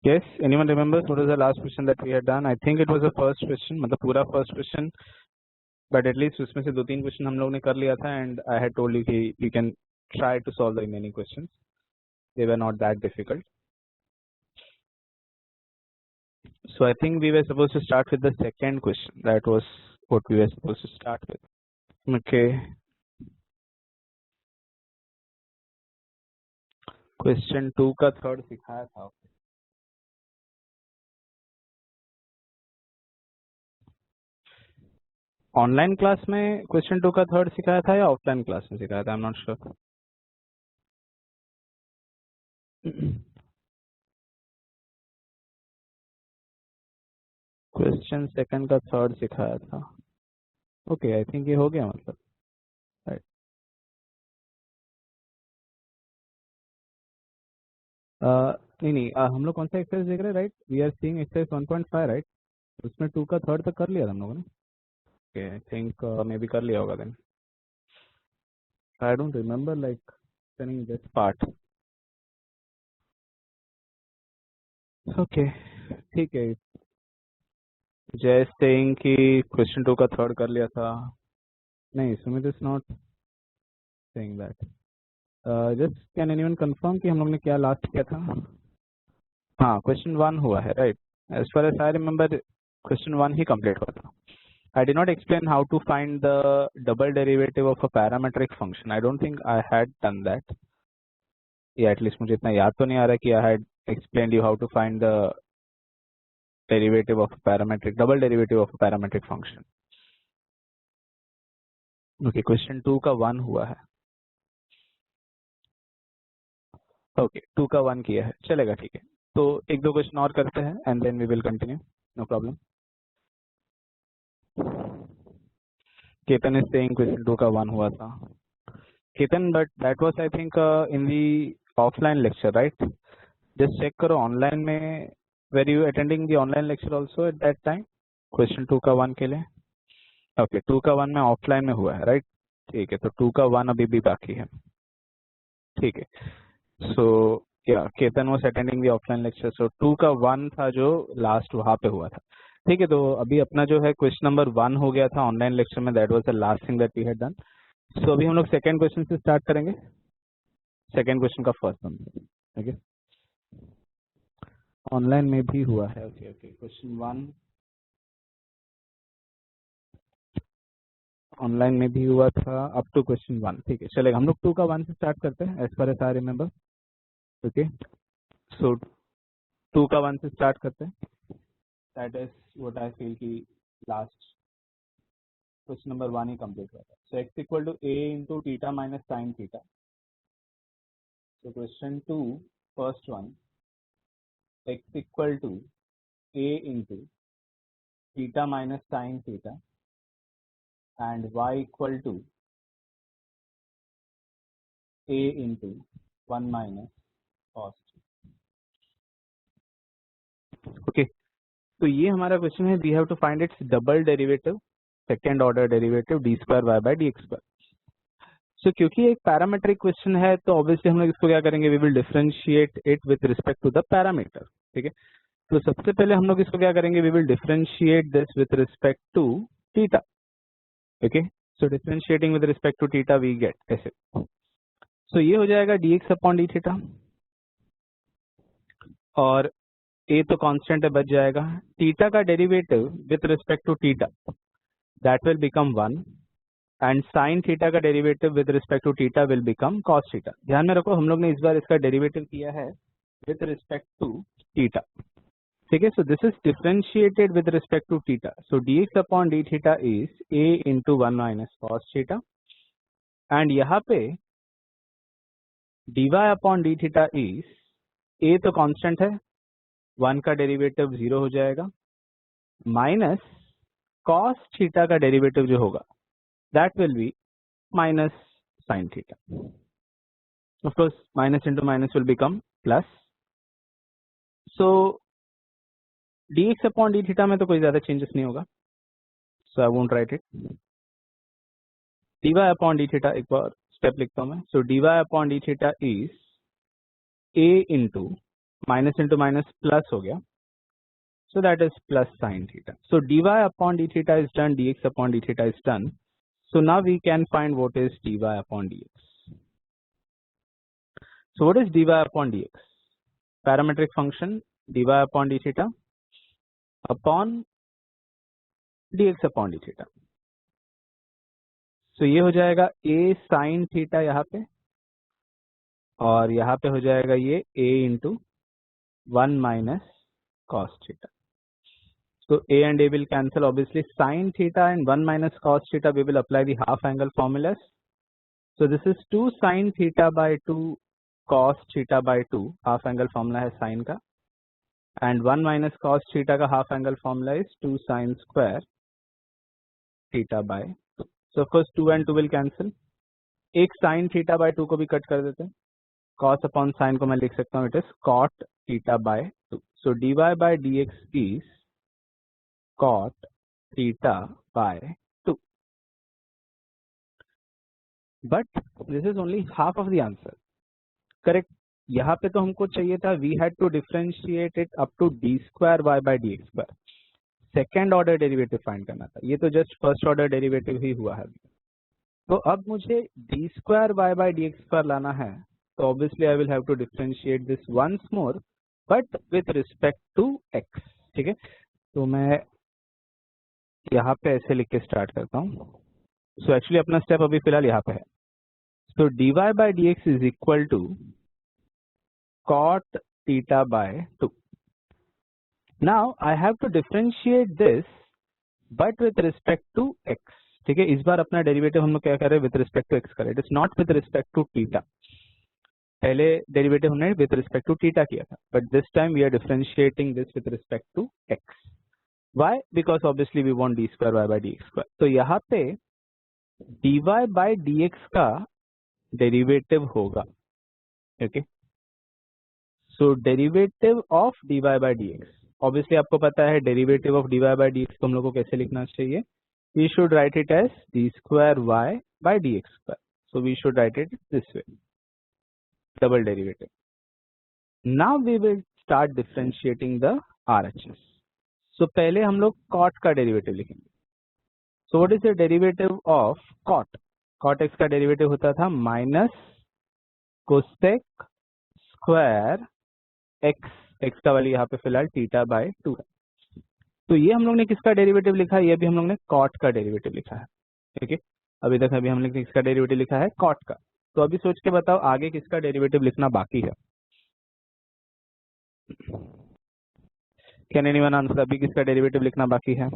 Yes, anyone remembers what was the last question that we had done? I think it was the first question, मतलब पूरा first question, but at least उसमें से 2-3 question हम लोग ने कर लिया था, and I had told you कि you can try to solve the remaining questions. They were not that difficult. So I think we were supposed to start with the second question. That was what we were supposed to start with. Okay. Question 2 का third सिखाया था. Online class में question 2 का third सिखाया था या offline class में सिखाया था? आई am not sure. Question second का थर्ड सिखाया था. ओके, आई थिंक ये हो गया मतलब. राइट. नहीं, हम लोग कौन सा एक्सरसाइज देख रहे हैं? Right, we are seeing exercise 1.5. Right, उसमें 2 का थर्ड तक कर लिया था हम लोगों ने. Okay, I think maybe कर लिया होगा then. I don't remember like studying this part. Okay, ठीक है. जय सेइंग कि क्वेश्चन 2 का थर्ड कर लिया था. नहीं, Sumit is not saying that. Just can anyone confirm कि हम लोग ने क्या लास्ट किया था? हाँ, क्वेश्चन 1 हुआ है. Right, as far as I remember question 1 ही कंप्लीट हुआ था. I did not explain how to find the double derivative of a parametric function. I don't think I had done that. Yeah, at least मुझे इतना याद तो नहीं आ रहा कि I had explained you how to find the derivative of a parametric, double derivative of a parametric function. Okay, question 2 का 1 हुआ है. Okay, 2 का 1 किया है, चलेगा, ठीक है. तो एक दो क्वेश्चन और करते हैं and then we will continue. No problem. Ketan is saying question 2 का 1 हुआ था. Ketan, but that was I think in the offline lecture, right? Just check करो online में. Were you attending the online lecture also at that time? Question 2 का 1 के लिए. Okay, 2 का 1 में offline में हुआ है, right? ठीक है, तो 2 का 1 अभी भी बाकी है. ठीक है. So yeah, Ketan was attending the offline lecture. So 2 का 1 था जो last वहाँ पे हुआ था. ठीक है, तो अभी अपना जो है क्वेश्चन नंबर 1 हो गया था ऑनलाइन लेक्चर में. That was the last thing that we had done. So अभी हम लोग सेकंड क्वेश्चन से स्टार्ट करेंगे. सेकंड क्वेश्चन का फर्स्ट नंबर. ओके, ऑनलाइन में भी हुआ है. ओके ओके, क्वेश्चन 1 ऑनलाइन में भी हुआ था अप टू क्वेश्चन 1. ठीक है, चलेगा. हम लोग 2 का 1 से स्टार्ट करते हैं as far as I remember. Okay, so 2 का 1 से स्टार्ट करते हैं. That is what I feel कि लास्ट क्वेश्चन नंबर 1 ही कंप्लीट हुआ था. So x equal to a into theta minus sine theta. So question 2 first one, x equal to a into theta minus sine theta and y equal to a into 1 minus cos. Okay, तो ये हमारा question है. We have to find its double derivative, second order derivative D square Y by D x square. So क्योंकि एक parametric question है तो obviously हम लोग इसको क्या करेंगे? We will differentiate it with respect to the parameter. ठीक है, तो सबसे पहले हम लोग इसको क्या करेंगे? We will differentiate this with respect to theta. Okay, so differentiating with respect to theta we get ऐसे. सो ये हो जाएगा dx अपॉन डी थीटा, और a तो कांस्टेंट है, बच जाएगा. थीटा का derivative with respect to theta that will become 1 and sine theta का derivative with respect to theta will become cos theta. ध्यान में रखो, हम लोग ने इस बार इसका डेरिवेटिव किया है विथ रिस्पेक्ट टू थीटा. ठीक है, so this is differentiated with respect to theta. So dx upon D theta is a into 1 minus cos theta, and यहाँ पे dy upon D theta is a तो constant है, 1 का derivative 0 हो जाएगा, minus cos theta का derivative जो होगा that will be minus sine theta. Of course minus into minus will become plus. So dx upon D theta में तो कोई ज्यादा चेंजेस नहीं होगा, so I won't write it. dy upon D theta एक बार स्टेप लिखता हूं मैं. So dy upon D theta is a into minus into minus plus हो गया, so that is plus sin theta. So dy upon d theta is done, dx upon d theta is done. So now we can find what is dy upon dx. So what is dy upon dx? Parametric function dy upon d theta upon dx upon d theta. So ये हो जाएगा a sin theta यहाँ पे, और यहाँ पे हो जाएगा ये a into 1 minus cos theta. So a and a will cancel. Obviously sin theta and 1 minus cos theta, we will apply the half angle formulas. So this is 2 sin theta by 2 cos theta by 2, half angle formula है sin का, and 1 minus cos theta का half angle formula is 2 sin square theta by 2. So of course 2 and 2 will cancel. एक sin theta by 2 को भी cut कर देते हैं, cos upon sin को मैं लिख सकता हूँ, it is cot theta by 2. So dy by dx is cot theta by 2. But this is only half of the answer. Correct, यहाँ पे तो हमको चाहिए था we had to differentiate it up to D square Y by D x square, second order derivative find करना था, ये तो जस्ट फर्स्ट ऑर्डर डेरिवेटिव ही हुआ है। तो अब मुझे D square Y by D x square लाना है, तो obviously I will have to differentiate this once more but with respect to X. ठीक है, तो मैं यहाँ पे ऐसे लिख के स्टार्ट करता हूँ। सो एक्चुअली अपना स्टेप अभी फिलहाल यहाँ पे है। So dy by dx is equal to cot theta by 2. Now I have to differentiate this but with respect to x. ठीक है, इस बार अपना डेरिवेटिव हम लोग क्या कर रहे हैं, with respect to x कर रहे हैं, it is not with respect to theta. पहले डेरिवेटिव हमने with respect to theta किया था, but this time we are differentiating this with respect to x. Why? Because obviously we want d square y by dx square. तो यहाँ पे dy by dx का derivative होगा। Okay, so derivative of dy by dx, obviously आपको पता है derivative of dy by dx को हम लोग को कैसे लिखना चाहिए, we should write it as d square y by dx square. So we should write it this way, double derivative. Now we will start differentiating the RHS। So पहले हम लोग cot का डेरिवेटिव लिखेंगे। So what is the derivative of cot? cot x का derivative होता था minus cosec square x, x का वाली यहाँ पे फिलहाल थीटा बाय 2 है। तो ये हम लोग ने किसका डेरिवेटिव लिखा है, ये भी हम लोग ने cot का डेरिवेटिव लिखा है। ठीक है, अभी तक अभी हमने किसका डेरिवेटिव लिखा है, cot का। तो अभी सोच के बताओ आगे किसका डेरिवेटिव लिखना बाकी है। कैन एनीवन आंसर, अभी किसका डेरिवेटिव लिखना बाकी है?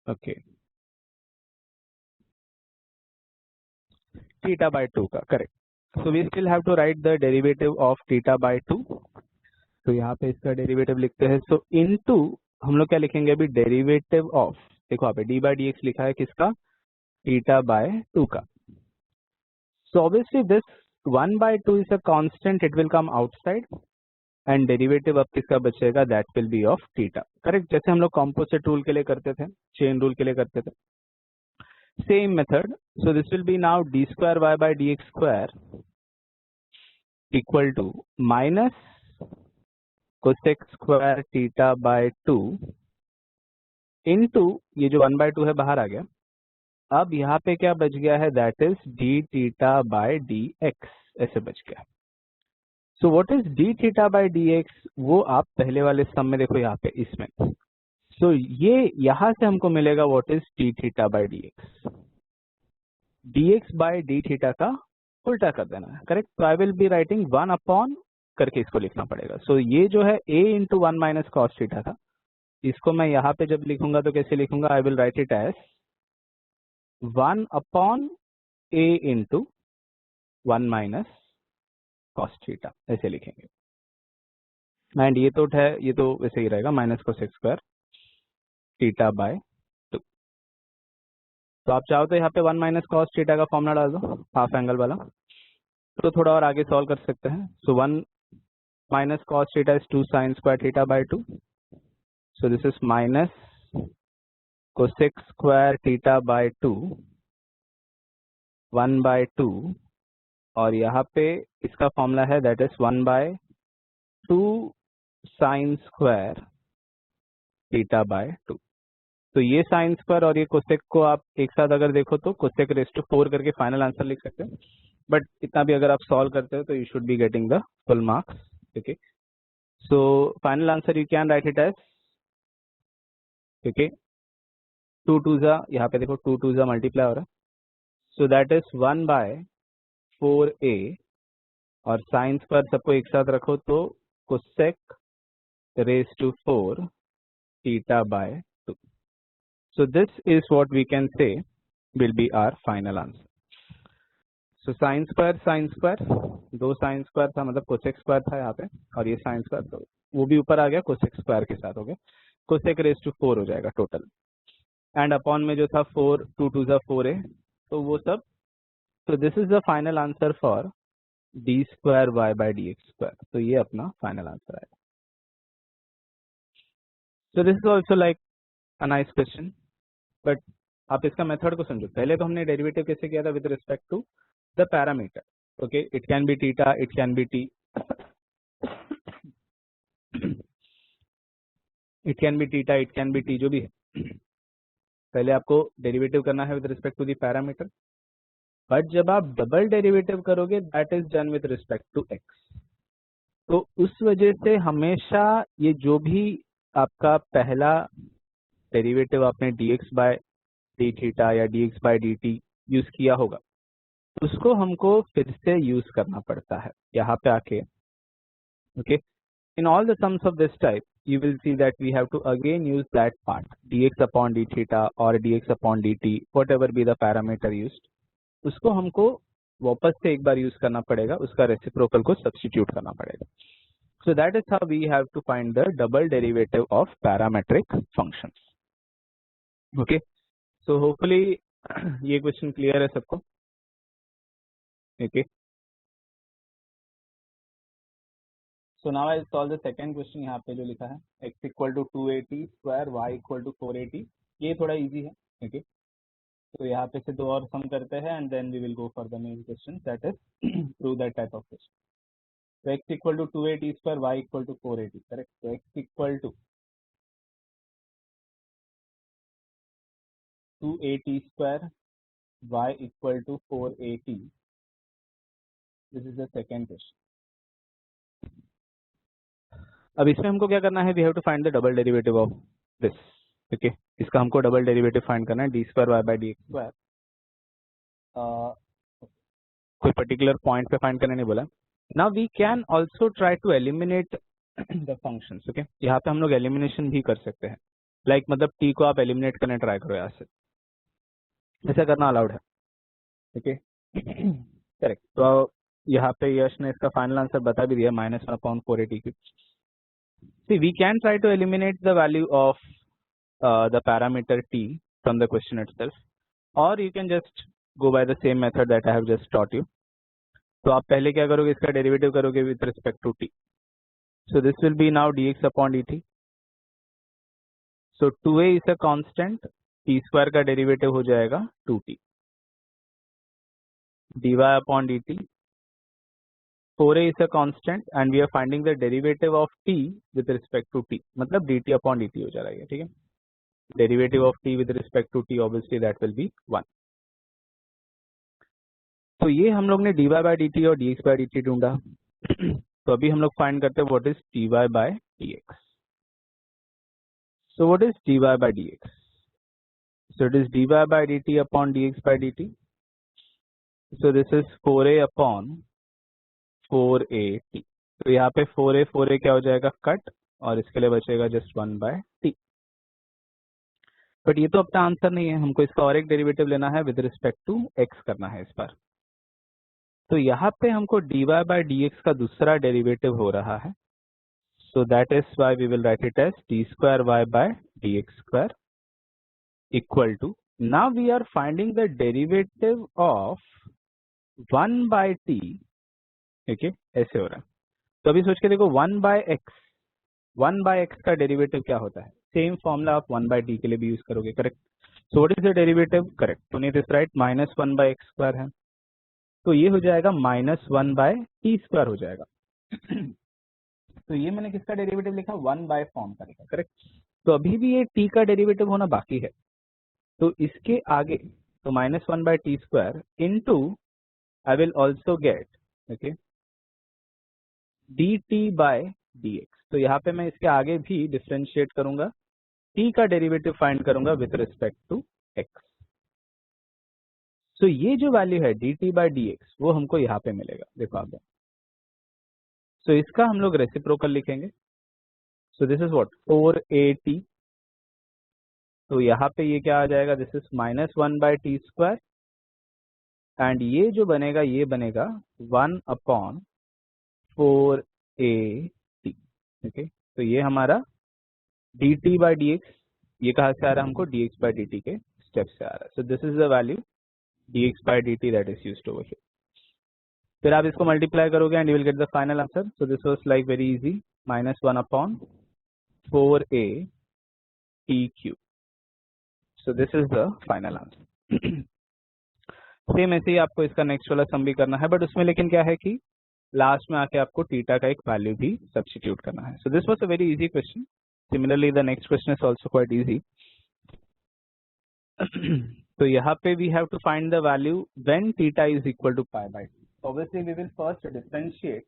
ओके, थीटा बाय 2 का, correct. So we still have to write the derivative of theta by 2। तो यहाँ पे इसका डेरिवेटिव लिखते हैं। सो इनटू हम लोग क्या लिखेंगे अभी, डेरिवेटिव ऑफ, देखो यहाँ पे डी बाई डी एक्स लिखा है किसका, थीटा बाय 2 का। So obviously this 1 by 2 is a constant, it will come outside and derivative अब किसका बचेगा, that will be of theta. Correct, जैसे हम लोग कॉम्पोजिट रूल के लिए करते थे, चेन रूल के लिए करते थे, same method. So this will be now d square y by dx square equal to minus cosec square theta by 2 into ये जो 1 by 2 है बाहर आ गया। अब यहाँ पे क्या बच गया है, that is d theta by dx, ऐसे बच गया। So what is d theta by dx, वो आप पहले वाले सम में देखो यहाँ पे इसमें। So ये यहाँ से हमको मिलेगा what is d theta by dx, dx by D theta का उल्टा कर देना है। करेक्ट, तो I will be writing 1 upon करके इसको लिखना पड़ेगा। सो ये जो है a into 1 minus cos theta था, इसको मैं यहाँ पे जब लिखूंगा तो कैसे लिखूंगा, I will write it as 1 upon a into 1 minus cos theta, ऐसे लिखेंगे। एंड ये तो है, ये तो वैसे ही रहेगा minus cosec square theta by 2। तो आप चाहो तो यहाँ पे 1 माइनस कॉस थीटा का फॉर्मूला डाल दो, हाफ एंगल वाला, तो थोड़ा और आगे सॉल्व कर सकते हैं। सो 1 minus cos theta is 2 sign square theta by 2। So this is minus cosec square theta by 2 1/2 और यहाँ पे इसका फॉर्मूला है that is 1/2 sign square theta by 2। तो ये साइन स्क्वायर और ये कोसेक को आप एक साथ अगर देखो तो कोसेक रेज टू 4 करके फाइनल आंसर लिख सकते हो, बट इतना भी अगर आप सॉल्व करते हो तो you should be getting the full marks. Okay, so final answer you can write it as, okay, 2 2 जा, यहाँ पे देखो 2 2 जा मल्टीप्लाई हो रहा है, सो दैट इज 1/4a और साइन स्क्वायर सबको एक साथ रखो तो cosec raise to 4 theta by 2। So this is what we can say will be our final answer. So sin square दो sin square था, मतलब cosec square था यहाँ पे, और ये sin square तो वो भी ऊपर आ गया, cosec square के साथ हो गया, cosec raised to 4 हो जाएगा टोटल, एंड अपॉन में जो था 4 2 2 जा 4a, तो वो सब। तो this is the final answer for d square y by D x square. तो ये अपना फाइनल आंसर है। So this is also like a nice question, but आप इसका मेथड को समझो। पहले तो हमने डेरिवेटिव कैसे किया था with respect to the parameter. Okay, it can be theta, it can be T, it can be theta, it can be T, जो भी है, पहले आपको डेरिवेटिव करना है with respect to the parameter. But जब आप डबल डेरिवेटिव करोगे that is done with respect to X. तो उस वजह से हमेशा ये जो भी आपका पहला डेरिवेटिव आपने dx बाय डी थीटा या dx by D T use किया होगा, उसको हमको फिर से यूज करना पड़ता है यहाँ पे आके। Okay, in all the sums of this type you will see that we have to again use that part, dx upon d theta or dx upon dt, whatever be the parameter used, उसको हमको वापस से एक बार use करना पड़ेगा, उसका reciprocal को substitute करना पड़ेगा। So that is how we have to find the double derivative of parametric functions. Okay, so hopefully ये क्वेश्चन क्लियर है सबको। Okay, so now I solve the second question। यहाँ पे जो लिखा है x equal to 280 square y equal to 480, ये थोड़ा इजी है। ओके, तो यहाँ पे से दो और सम करते हैं and then we will go for the main question, that is prove that type of question. तो x equal to 280 square y equal to 480, correct. तो x equal to 280 square y equal to 480, this is the second question. अब इसमें हमको क्या करना है, we have to find the double derivative of this. Okay, इसका हमको डबल डेरिवेटिव फाइंड करना है, D square Y by D x square. कोई पर्टिकुलर पॉइंट पे फाइंड करने नहीं बोला। Now we can also try to eliminate the functions. Okay, यहाँ पे हम लोग एलिमिनेशन भी कर सकते हैं, लाइक मतलब टी को आप एलिमिनेट करने ट्राई करो यहाँ से, ऐसा करना अलाउड है। Okay, correct. तो यहाँ पे यश ने इसका फाइनल आंसर बता भी दिया, -1/480। See, we can try to eliminate the value of the parameter t from the question itself, or you can just go by the same method that I have just taught you. तो आप पहले क्या करोगे, इसका derivative करोगे with respect to t. So this will be now dx upon dt. So 2a is a constant, t square का derivative हो जाएगा 2t. dy upon dt. 4a is a constant and we are finding the derivative of t with respect to t, मतलब dt upon dt हो जाएगा, ठीक है। Derivative of t with respect to t obviously that will be 1. तो ये हम लोग ने dy by dt और dx by dt ढूंढा। तो अभी हम लोग फाइंड करते हैं what is dy by dx। So what is dy by dx? So it is dy by dt upon dx by dt. So this is 4a upon 4at। तो यहाँ पे 4a क्या हो जाएगा, कट, और इसके लिए बचेगा जस्ट 1/t। बट ये तो अपना आंसर नहीं है, हमको इसका और एक डेरिवेटिव लेना है विद रिस्पेक्ट टू x करना है इस बार। तो यहाँ पे हमको dy by dx का दूसरा डेरिवेटिव हो रहा है, so that is why we will write it as d square y by dx square equal to, now we are finding the derivative of 1/t। Okay, ऐसे हो रहा है। तो अभी सोच के देखो 1/x का डेरिवेटिव क्या होता है, सेम फॉर्मूला आप 1/t के लिए भी यूज करोगे, correct. So what is the derivative, correct, Puneet is right, -1/x² है, तो ये हो जाएगा -1/t² हो जाएगा। तो ये मैंने किसका डेरिवेटिव लिखा, 1 फॉर्म का लिखा, करेक्ट। तो अभी भी ये t का डेरिवेटिव होना बाकी है, तो इसके आगे तो -1/t² into I will also get okay dt/dx। तो यहाँ पे मैं इसके आगे भी डिफ्रेंशिएट करूंगा, t का डेरिवेटिव फाइंड करूंगा विथ रिस्पेक्ट टू x। सो ये जो वैल्यू है dt/dx वो हमको यहाँ पे मिलेगा, देखो आप। सो इसका हम लोग रेसिप्रोकल लिखेंगे, सो दिस इज व्हाट 4at। तो यहाँ पे ये क्या आ जाएगा, दिस इज -1/t² एंड ये जो बनेगा ये बनेगा 1/4at। ओके, तो ये हमारा dt/dx, ये कहाँ से आ रहा है हमको, dx/dt के स्टेप से आ रहा है। So this is the value dx/dt that is used over here. फिर आप इसको मल्टीप्लाई करोगे and you will get the final answer. So this was like very easy, -1/4at³। So this is the final answer. Same ऐसे ही आपको इसका नेक्स्ट वाला सम भी करना है, बट उसमें लेकिन क्या है कि लास्ट में आके आपको थीटा का एक वैल्यू भी सब्स्टिट्यूट करना है। So this was a very easy question. Similarly the next question is also quite easy. तो यहाँ पे we have to find the value when theta is equal to π/2। Obviously we will first differentiate,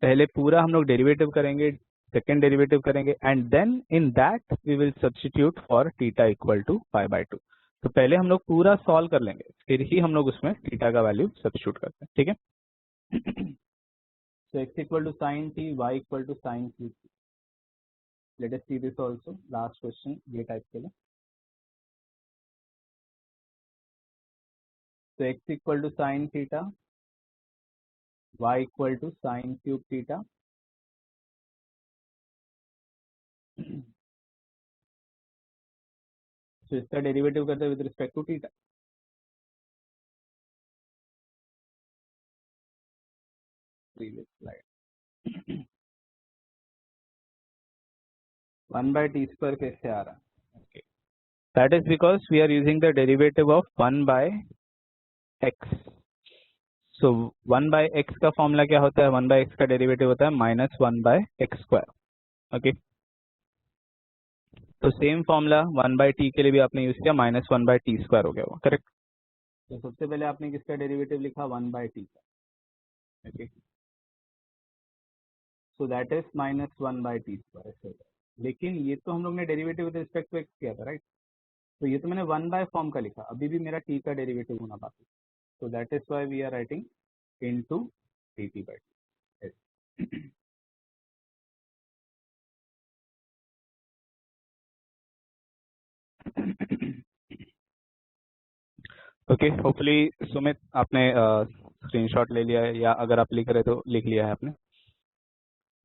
पहले पूरा हम लोग derivative करेंगे, second derivative करेंगे and then in that we will substitute for theta equal to π/2। तो पहले हम लोग पूरा सॉल्व कर लेंगे, फिर ही हम लोग उसमें थीटा का वैल्यू सब्स्टिट्यूट करते हैं, ठीक है। So x equal to sin t, y equal to sin q। Let us see this also, last question ये टाइप के लिए। So x equal to sin theta, y equal to sin cube theta। So इसका derivative करते हैं with respect to theta. Previous slide 1/t² कैसे आ रहा है, okay। That is because we are using the derivative of 1/x। So 1/x का formula क्या होता है, 1/x का डेरिवेटिव होता है -1/x², ओके। तो सेम फॉर्मूला 1/t के लिए भी आपने यूज किया, -1/t² हो गया वो, करेक्ट। तो सबसे पहले आपने किसका डेरिवेटिव लिखा, 1/t का, okay. So that is -1/t²। लेकिन ये तो हम लोग ने derivative with respect to x किया था, राइट। तो ये तो मैंने 1 फॉर्म का लिखा, अभी भी मेरा t का डेरिवेटिव होना बाकी। So that is why we are writing into dt/t। Okay, hopefully Sumit आपने स्क्रीनशॉट ले लिया है, या अगर आप लिख रहे तो लिख लिया है आपने।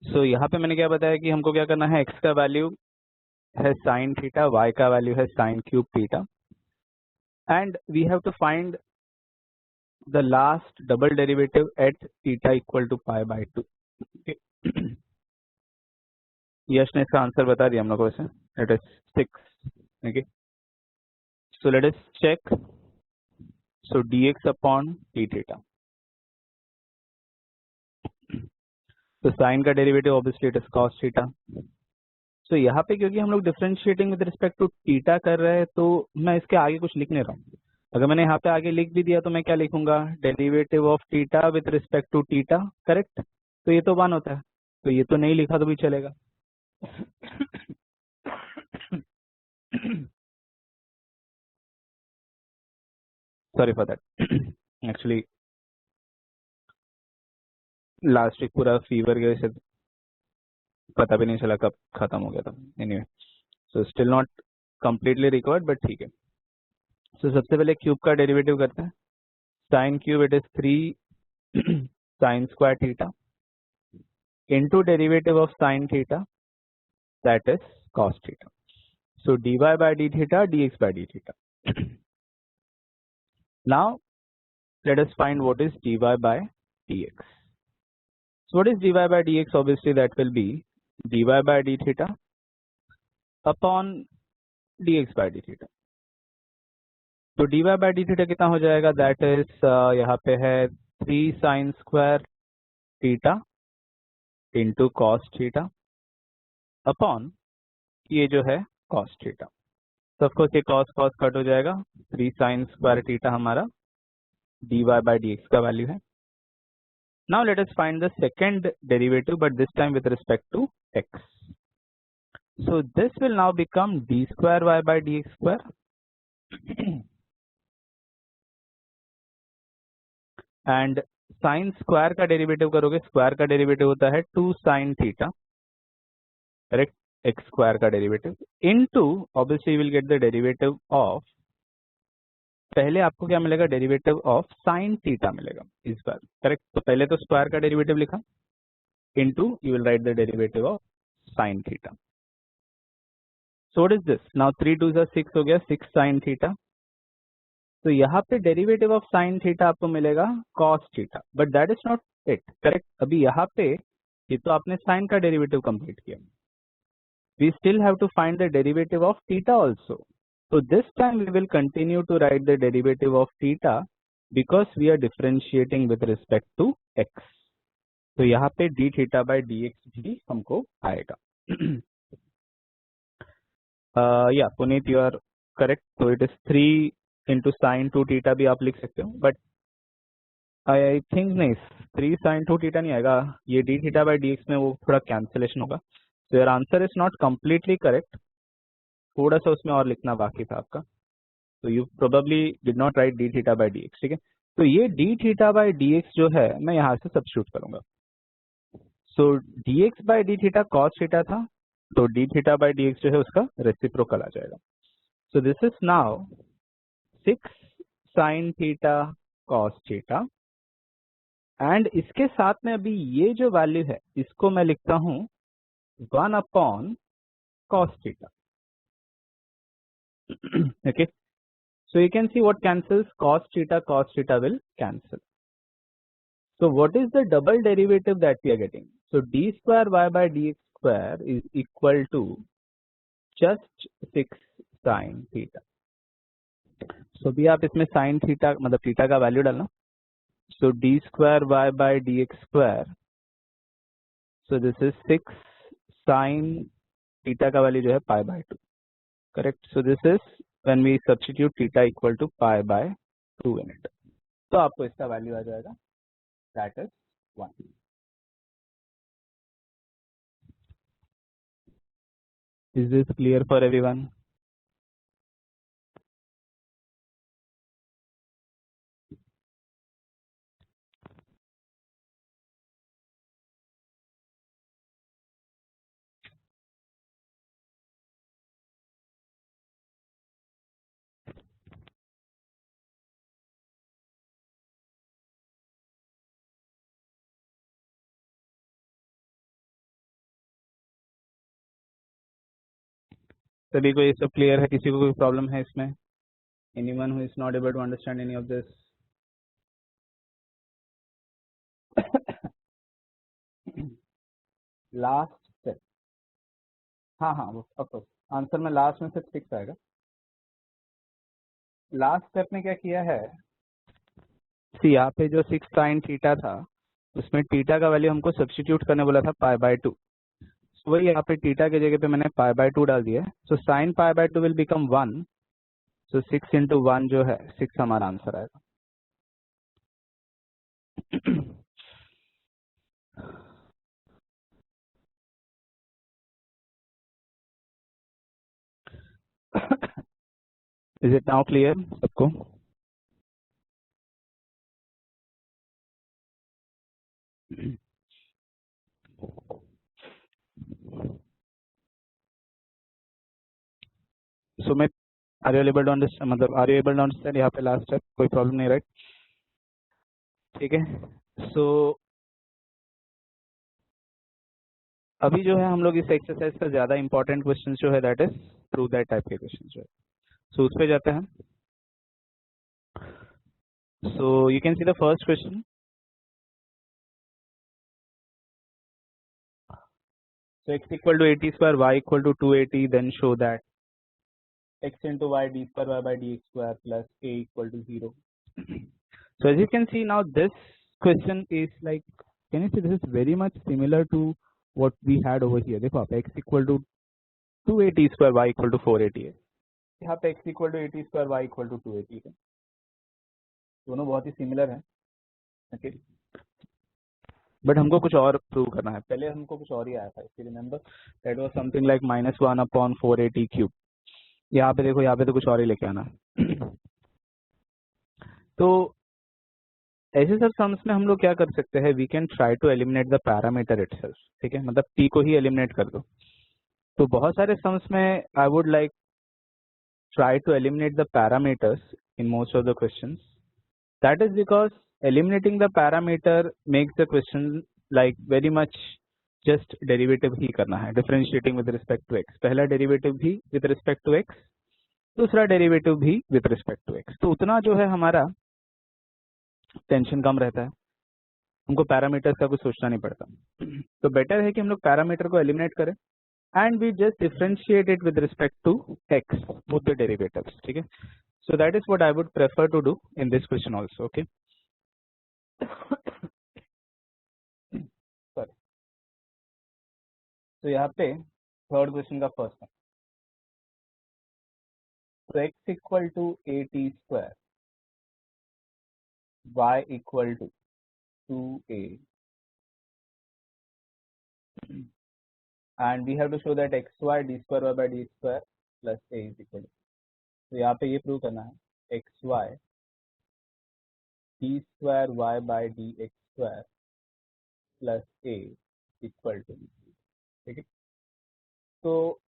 सो यहाँ पे मैंने क्या बताया कि हमको क्या करना है, x का वैल्यू है sin थीटा, y का वैल्यू है sin cube theta and we have to find the last double derivative at theta equal to π/2। Yash ने इसका आंसर बता दिया हम लोगों से, it is 6, okay. So let us check, so dx upon d theta. तो साइन का derivative obviously it is cos theta. So यहाँ पे क्योंकि हम लोग differentiating with respect to theta कर रहे हैं, तो मैं इसके आगे कुछ लिख नहीं रहा हूँ। अगर मैंने यहाँ पे आगे लिख भी दिया तो मैं क्या लिखूंगा, derivative of theta with respect to theta, correct. तो ये तो 1 होता है, तो ये तो नहीं लिखा तो भी चलेगा। Sorry for that, actually last week पूरा फीवर की वजह से पता भी नहीं चला कब खत्म हो गया था। Anyway, so still not completely recovered, but ठीक है। सो सबसे पहले क्यूब का डेरिवेटिव करते हैं, sine cube it is 3 sine square theta into derivative of sin theta, that is cos theta। So dy by d theta, dx by d theta। Now let us find what is dy by dx। So what is dy by dx? Obviously that will be dy by d theta upon dx by D theta. तो dy by D theta कितना हो जाएगा, that is यहाँ पे है 3 sine square theta into cos theta upon ये जो है कॉस थीटा। तो ऑफकोर्स ये कॉस कॉस कट हो जाएगा, 3 साइन स्क्वायर थीटा हमारा dy बाय dx का वैल्यू है। Now let us find the second derivative but this time with respect to x। So this will now become d square y by dx square and sine square का derivative करोगे, square का derivative होता है 2 sine theta, correct, X square का derivative into obviously you will get the derivative of, पहले आपको क्या मिलेगा, डेरिवेटिव ऑफ साइन थीटा मिलेगा इस बार, करेक्ट। तो पहले तो स्क्वायर का डेरिवेटिव लिखा into you will write the derivative of sine theta. So what is this, now 3 2 6 हो गया, 6 साइन थीटा। तो यहाँ पे डेरिवेटिव ऑफ साइन थीटा आपको मिलेगा cos theta, but that is not it, correct. अभी यहाँ पे ये तो आपने साइन का डेरिवेटिव कंप्लीट किया, we still have to find the derivative of theta also. So this time we will continue to write the derivative of theta because we are differentiating with respect to x. तो यहाँ पे d theta by dx भी हमको आएगा। या Puneet you are correct, तो it is 3 into sine 2 theta भी आप लिख सकते हो, बट आई थिंक नहीं, 3 साइन 2 थीटा नहीं आएगा, ये d theta by dx में वो थोड़ा कैंसिलेशन होगा। तो your answer is not completely correct, थोड़ा सा उसमें और लिखना बाकी था आपका। तो you probably did not write D theta by D X, ठीक है। तो ये D theta by D X जो है मैं यहाँ से सब्स्टिट्यूट करूंगा। So D X by D theta cos theta था, तो D theta by D X जो है उसका रेसिप्रोकल आ जाएगा। So this is now 6 sine theta cos theta and इसके साथ में अभी ये जो वैल्यू है इसको मैं लिखता हूं 1 upon cos theta. Okay, so you can see what cancels, cos theta will cancel. So what is the double derivative that we are getting? So d square y by dx square is equal to just 6 sin theta. So भी आप इसमें sin theta मतलब theta का value डालना। So d square y by dx square, so this is 6 sin theta का value जो है pi by 2, correct. So this is when we substitute theta equal to pi by 2 in it, तो आपको इसका value आ जाएगा that is 1. Is this clear for everyone? सभी को ये सब क्लियर है, किसी को कोई प्रॉब्लम है इसमें? Anyone who is not able to understand any of this? Last step, हाँ हाँ ऑफकोर्स आंसर में लास्ट में सिर्फ 6 आएगा। लास्ट स्टेप में क्या किया है, सी यहाँ पे जो 6 साइन थीटा था उसमें थीटा का वैल्यू हमको सब्स्टिट्यूट करने बोला था पाई बाय 2, वही यहाँ पे थीटा की जगह पे मैंने पाई बाय 2 डाल दिया है। So sine pi by 2 will become 1, so 6 into 1 जो है 6 हमारा आंसर आएगा। इज इट नाउ क्लियर सबको? सो मैं are you able to understand, मतलब are you able to understand यहाँ पे लास्ट स्टेप, कोई प्रॉब्लम नहीं, राइट? ठीक है। सो अभी जो है हम लोग इस एक्सरसाइज का ज्यादा इंपॉर्टेंट क्वेश्चन जो है that is prove that type के क्वेश्चन जो है, सो उस पे जाते हैं। सो you can see the first question. So x equal to 80 square, y equal to 280, then show that x into y d square y by dx square plus a equal to 0. So as you can see now, this question is like, can you see this is very much similar to what we had over here. देखो आप x equal to 280 square, y equal to 480 है, यहाँ पे x equal to 80 square, y equal to 280 है, दोनों बहुत ही similar है. Okay, but हमको कुछ और प्रूव करना है. पहले हमको कुछ और ही आया था, if you remember that was something like -1/480 cube. यहाँ पे देखो, यहाँ पे तो कुछ और ही लेके आना है. तो ऐसे सब सम्स में हम लोग क्या कर सकते हैं, we can try to eliminate the parameter itself. ठीक है, मतलब t को ही एलिमिनेट कर दो. तो बहुत सारे सम्स में I would like try to eliminate the parameters in most of the questions. That is because eliminating the parameter makes the question like very much just derivative ही करना है, differentiating with respect to x. पहला derivative भी with respect to x, दूसरा derivative भी with respect to x. तो उतना जो है हमारा टेंशन कम रहता है, हमको पैरामीटर्स का कुछ सोचना नहीं पड़ता. तो बेटर है कि हम लोग पैरामीटर को एलिमिनेट करें and we just differentiate it with respect to x, both the derivatives. ठीक है, so that is what I would prefer to do in this question also. Okay, sorry. तो यहाँ पे थर्ड क्वेश्चन का first है. तो x equal to 80 square, y equal to 2a, and we have to show that xy d square y by d square plus a is equal to. तो यहाँ पे ये प्रूव करना है xy d square y by dx square plus a equal to. ठीक है, तो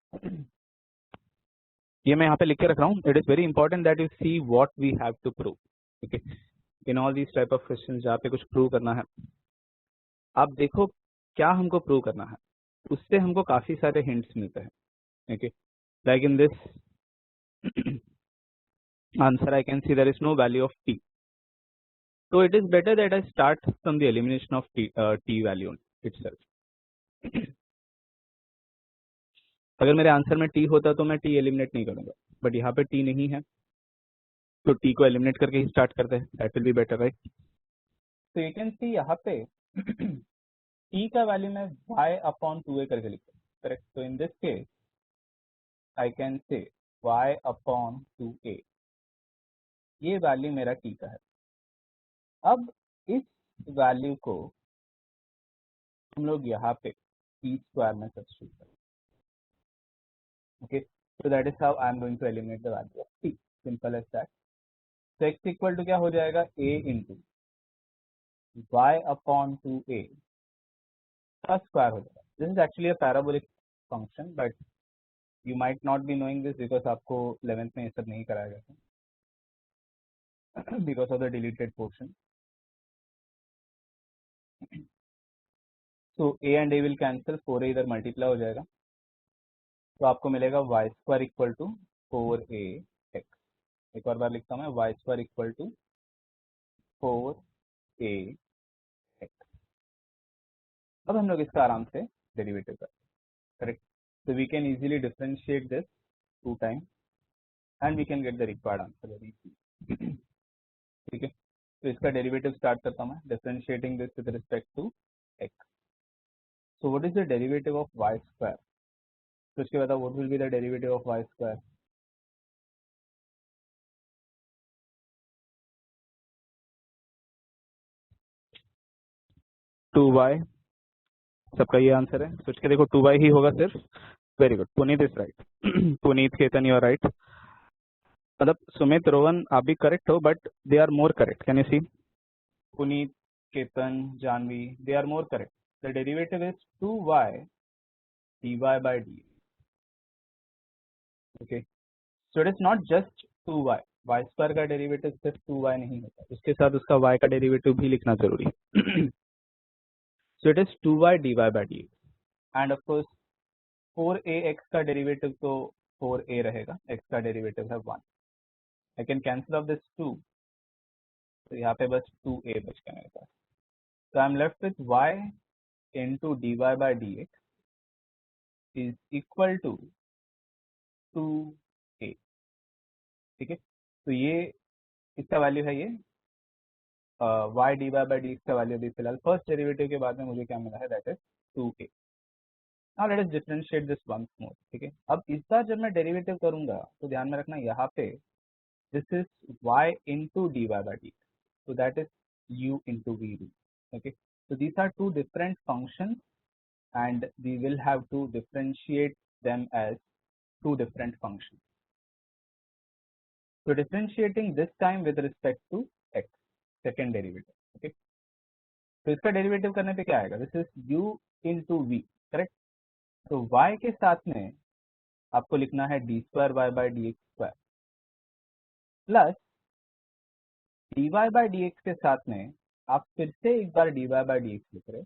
ये मैं यहाँ पे लिख के रख रहा हूँ. It is very important that you see what we have to prove. ठीक है, in all this type of question जहाँ पे कुछ प्रूव करना है, आप देखो क्या हमको प्रूव करना है, उससे हमको काफी सारे हिंट्स मिलते हैं. Okay, like in this answer I can see there is no value of t, so it is better that I start from the elimination of t value itself. अगर मेरे आंसर में t होता तो मैं t eliminate नहीं करूंगा, but यहाँ पे t नहीं है तो t को एलिमिनेट करके ही स्टार्ट करते हैं. That will be better, right. तो यू कैन सी यहाँ पे t का वैल्यू मैं y/2a करके लिखता हूँ. करेक्ट. तो in this case I can से y/2a, ये वैल्यू मेरा t का है. अब इस वैल्यू को हम लोग यहाँ पे t स्क्वायर में सब्स्टिट्यूट करें. Okay, so that is how I am going to eliminate the value of t. Simple as that. So x equal to क्या हो जाएगा, a इंटू y/2a का स्क्वायर हो जाएगा. This is actually a parabolic function, but you might not be knowing this because आपको 11th में ये सब नहीं कराया गया था because of the deleted portion. So a and a will cancel, 4a इधर मल्टीप्लाई हो जाएगा, तो आपको मिलेगा y square equal to 4ax. एक और बार लिखता हूँ मैं, y square equal to 4ax. अब हम लोग इसका आराम से डेरिवेटिव करते हैं. Correct. So we can easily differentiate this 2 times and we can get the required answer very easily. ठीक है, तो इसका डेरिवेटिव स्टार्ट करता हूँ मैं, differentiating this with respect to x. So what is the derivative of y square. तो उसके बाद what will be the derivative of y square. Two Y, सबका ये आंसर है. सोच के देखो 2y ही होगा सिर्फ. Very good, Puneet is right. Puneet, Ketan, you are right. मतलब सुमित, रोहन, आप भी करेक्ट हो, but they are more correct. Can you see, Puneet, Ketan, Janvi, they are more correct. The derivative is 2y dy by dx. Okay, so it is not just 2y. y square का derivative सिर्फ 2y नहीं होता, उसके साथ उसका y का derivative भी लिखना जरूरी है. So it is 2y dy by dx, and of course 4ax का डेरिवेटिव तो 4a रहेगा, x का डेरिवेटिव है 1. I can cancel off this 2, तो यहाँ पे बस 2a बच गया मेरे पास. So I am left with y into dy by dx is equal to 2a। ठीक है, तो ये इसका वैल्यू है, ये y dy बाई डी का वैल्यू अभी फिलहाल फर्स्ट डेरिवेटिव के बाद में मुझे क्या मिला है, that is 2a। Now let us differentiate this once more. ठीक है, अब इस बार जब मैं डेरिवेटिव करूंगा तो ध्यान में रखना यहाँ पे this is y into dy by dt, so that is u into v rule। okay, so these are two different functions and we will have to differentiate them as two different functions। so differentiating this time with respect to x, second derivative। okay, तो इसका derivative करने पे क्या आएगा, this is u into v, correct. तो y के साथ में आपको लिखना है D square Y by D x square plus D Y by D x के साथ में आप फिर से एक बार D Y by D X लिख रहे,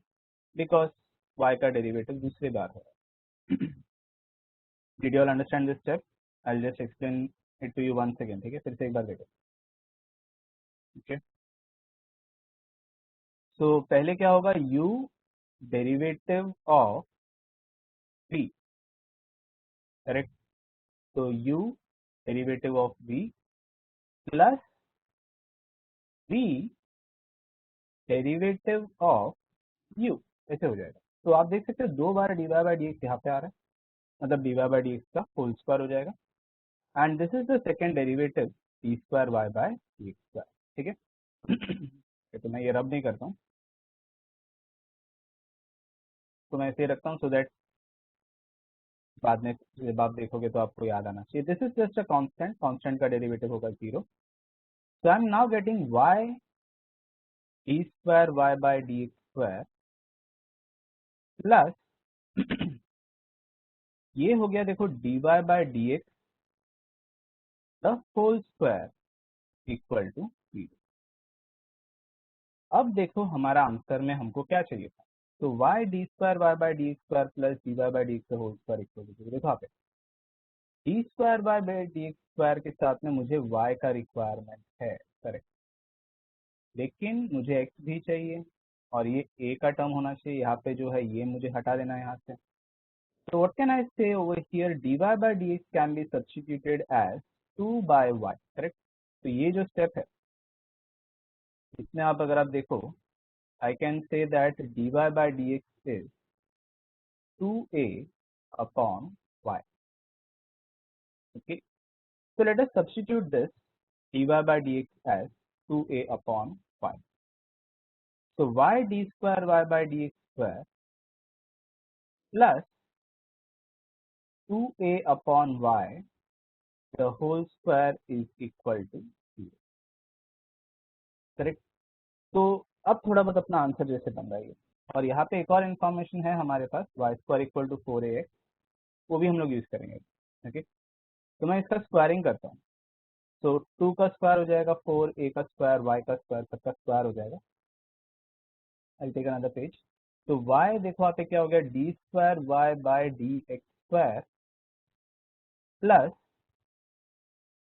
बिकॉज y का डेरिवेटिव दूसरी बार हो रहा है। Did you all understand this step? I will just explain it to you once again. ठीक है, फिर से एक बार देखो। ओके, सो पहले क्या होगा, u derivative of v, correct. तो u derivative of v plus v derivative of u, ऐसे हो जाएगा। तो आप देख सकते हो दो बार D Y by D X यहाँ पे आ रहा है, मतलब D Y by D X का होल स्क्वायर हो जाएगा, and this is the second derivative D square Y by D x square. ठीक है, तो मैं ये रब नहीं करता हूँ, तो मैं ऐसे ही रखता हूँ सो दैट बाद में जब आप देखोगे तो आपको याद आना चाहिए। This is just a constant, constant का डेरिवेटिव होगा 0। So I am now getting Y D square Y by D x square plus ये हो गया देखो D Y by D X the whole square equal to 0। अब देखो हमारा answer में हमको क्या चाहिए था, तो y D square Y by D square plus D Y by D x whole square equal to 0। देखो यहाँ पे D square Y by D square के साथ में मुझे y का रिक्वायरमेंट है, करेक्ट, लेकिन मुझे x भी चाहिए और ये a का टर्म होना चाहिए, यहाँ पे जो है ये मुझे हटा देना है यहाँ से। तो what can I say over here, D Y by D X can be substituted as 2 by y, correct. तो ये जो स्टेप है इसमें आप अगर आप देखो, I can say that dy by dx is 2a upon y। Okay, so let us substitute this dy by dx as 2a upon y। So y d square y by dx square plus 2a upon y the whole square is equal to 0, correct. तो अब थोड़ा बहुत अपना answer जैसे बन रहा है, और यहाँ पे एक और इन्फॉर्मेशन है हमारे पास, Y square equal to 4ax, वो भी हम लोग यूज करेंगे। ओके, तो मैं इसका स्क्वायरिंग करता हूँ, तो 2 का स्क्वायर हो जाएगा 4, a का स्क्वायर, y का स्क्वायर, सबका स्क्वायर हो जाएगा। आई टेक अनदर पेज, तो y देखो यहाँ पे क्या हो गया, D square Y by D x square plus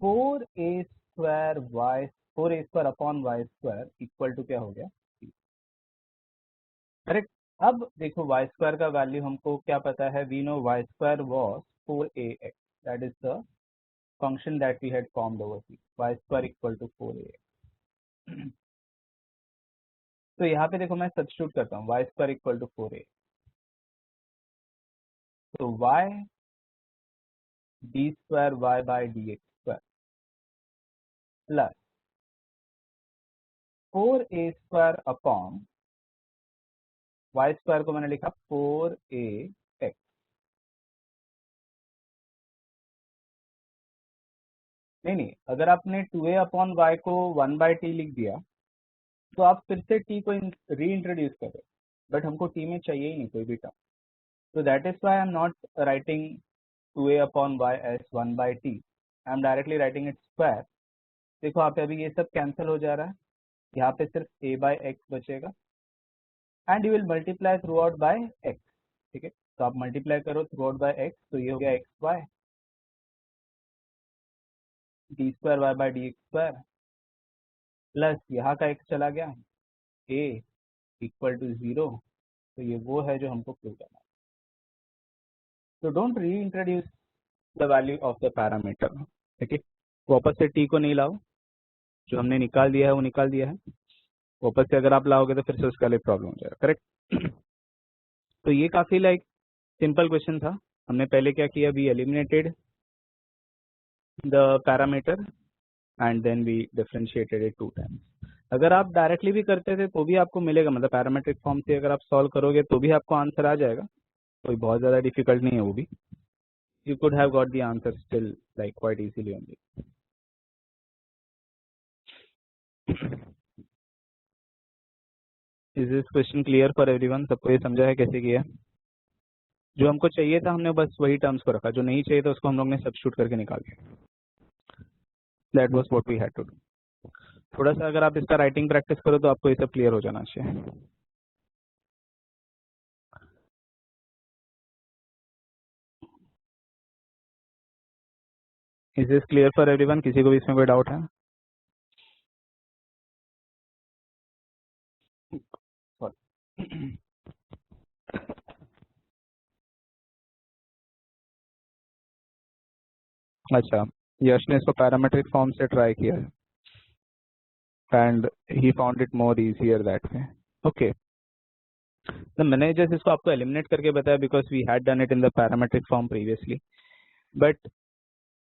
4a square Y, 4a square upon Y square equal to क्या हो गया, करेक्ट। अब देखो वाई स्क्वायर का वैल्यू हमको क्या पता है, we know Y square was 4ax, that is the function that we had formed over here, y square equal to 4a। तो यहाँ पे देखो मैं सब्स्टिट्यूट करता हूँ, y square equal to 4a, तो y D square y by D x square plus 4a square upon y square को मैंने लिखा 4ax, नहीं, अगर आपने 2a अपॉन y को 1 बाय टी लिख दिया तो आप फिर से t को री इंट्रोड्यूस कर रहे, बट हमको t में चाहिए ही नहीं कोई भी टर्म, तो that is why I am not writing 2a upon y as 1 by t, I am directly writing it square। देखो यहाँ पे अभी ये सब कैंसिल हो जा रहा है, यहाँ पे सिर्फ a by x बचेगा, and you will multiply through out by x। ठीक है, तो आप मल्टीप्लाई करो थ्रू आउट बाय x, तो ये हो गया X Y D square Y by D x square plus यहाँ का x चला गया, a इक्वल टू 0, तो ये वो है जो हमको प्रूव करना है। तो डोंट री introduce the value of the parameter, ठीक है। वापस से टी को नहीं लाओ, जो हमने निकाल दिया है वो निकाल दिया है। वापस से अगर आप लाओगे तो फिर से उसका लिए प्रॉब्लम हो जाएगा, करेक्ट। तो ये काफी लाइक सिंपल क्वेश्चन था। हमने पहले क्या किया, we eliminated the parameter and then we differentiated it 2 times. अगर आप डायरेक्टली भी करते थे तो भी आपको मिलेगा, मतलब पैरामेट्रिक फॉर्म से अगर आप सॉल्व करोगे तो भी आपको आंसर आ जाएगा, कोई बहुत ज़्यादा डिफिकल्ट नहीं है वो भी। You could have got the answer still like quite easily only. Is this question clear for everyone? सबको ये समझा है कैसे किया? जो हमको चाहिए था हमने बस वही टर्म्स को रखा, जो नहीं चाहिए था उसको हम लोग ने सब्स्टिट्यूट करके निकाल दिया। That was what we had to do. थोड़ा सा अगर आप इसका राइटिंग प्रैक्टिस करो तो आपको ये सब क्लियर हो जाना चाहिए। Is this clear for everyone? किसी को भी इसमें कोई डाउट है? अच्छा, यश ने इसको पैरामेट्रिक फॉर्म से ट्राई किया है and he found it more easier that way. Okay, तो मैंने जैसे इसको आपको एलिमिनेट करके बताया because we had done it in the parametric form previously, but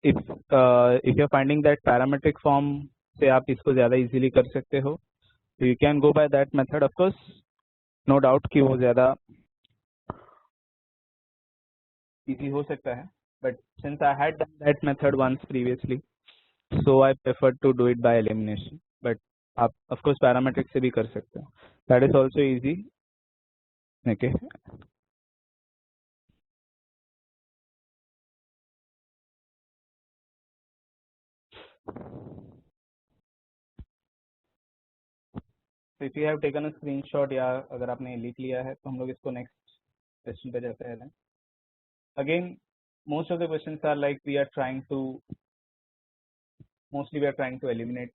if you are finding that parametric form से आप इसको ज़्यादा इजीली कर सकते हो, तो you can go by that method. Of course no doubt कि वो ज़्यादा इजी हो सकता है, but since I had done that method once previously, so I prefer to do it by elimination. But आप ऑफ कोर्स पैरामेट्रिक से भी कर सकते हो, that is also easy. Okay, if you have taken a screenshot या अगर आपने लिख लिया है तो हम लोग इसको नेक्स्ट क्वेश्चन पे जाते हैं। Again most of the questions are like we are trying to mostly we are trying to eliminate,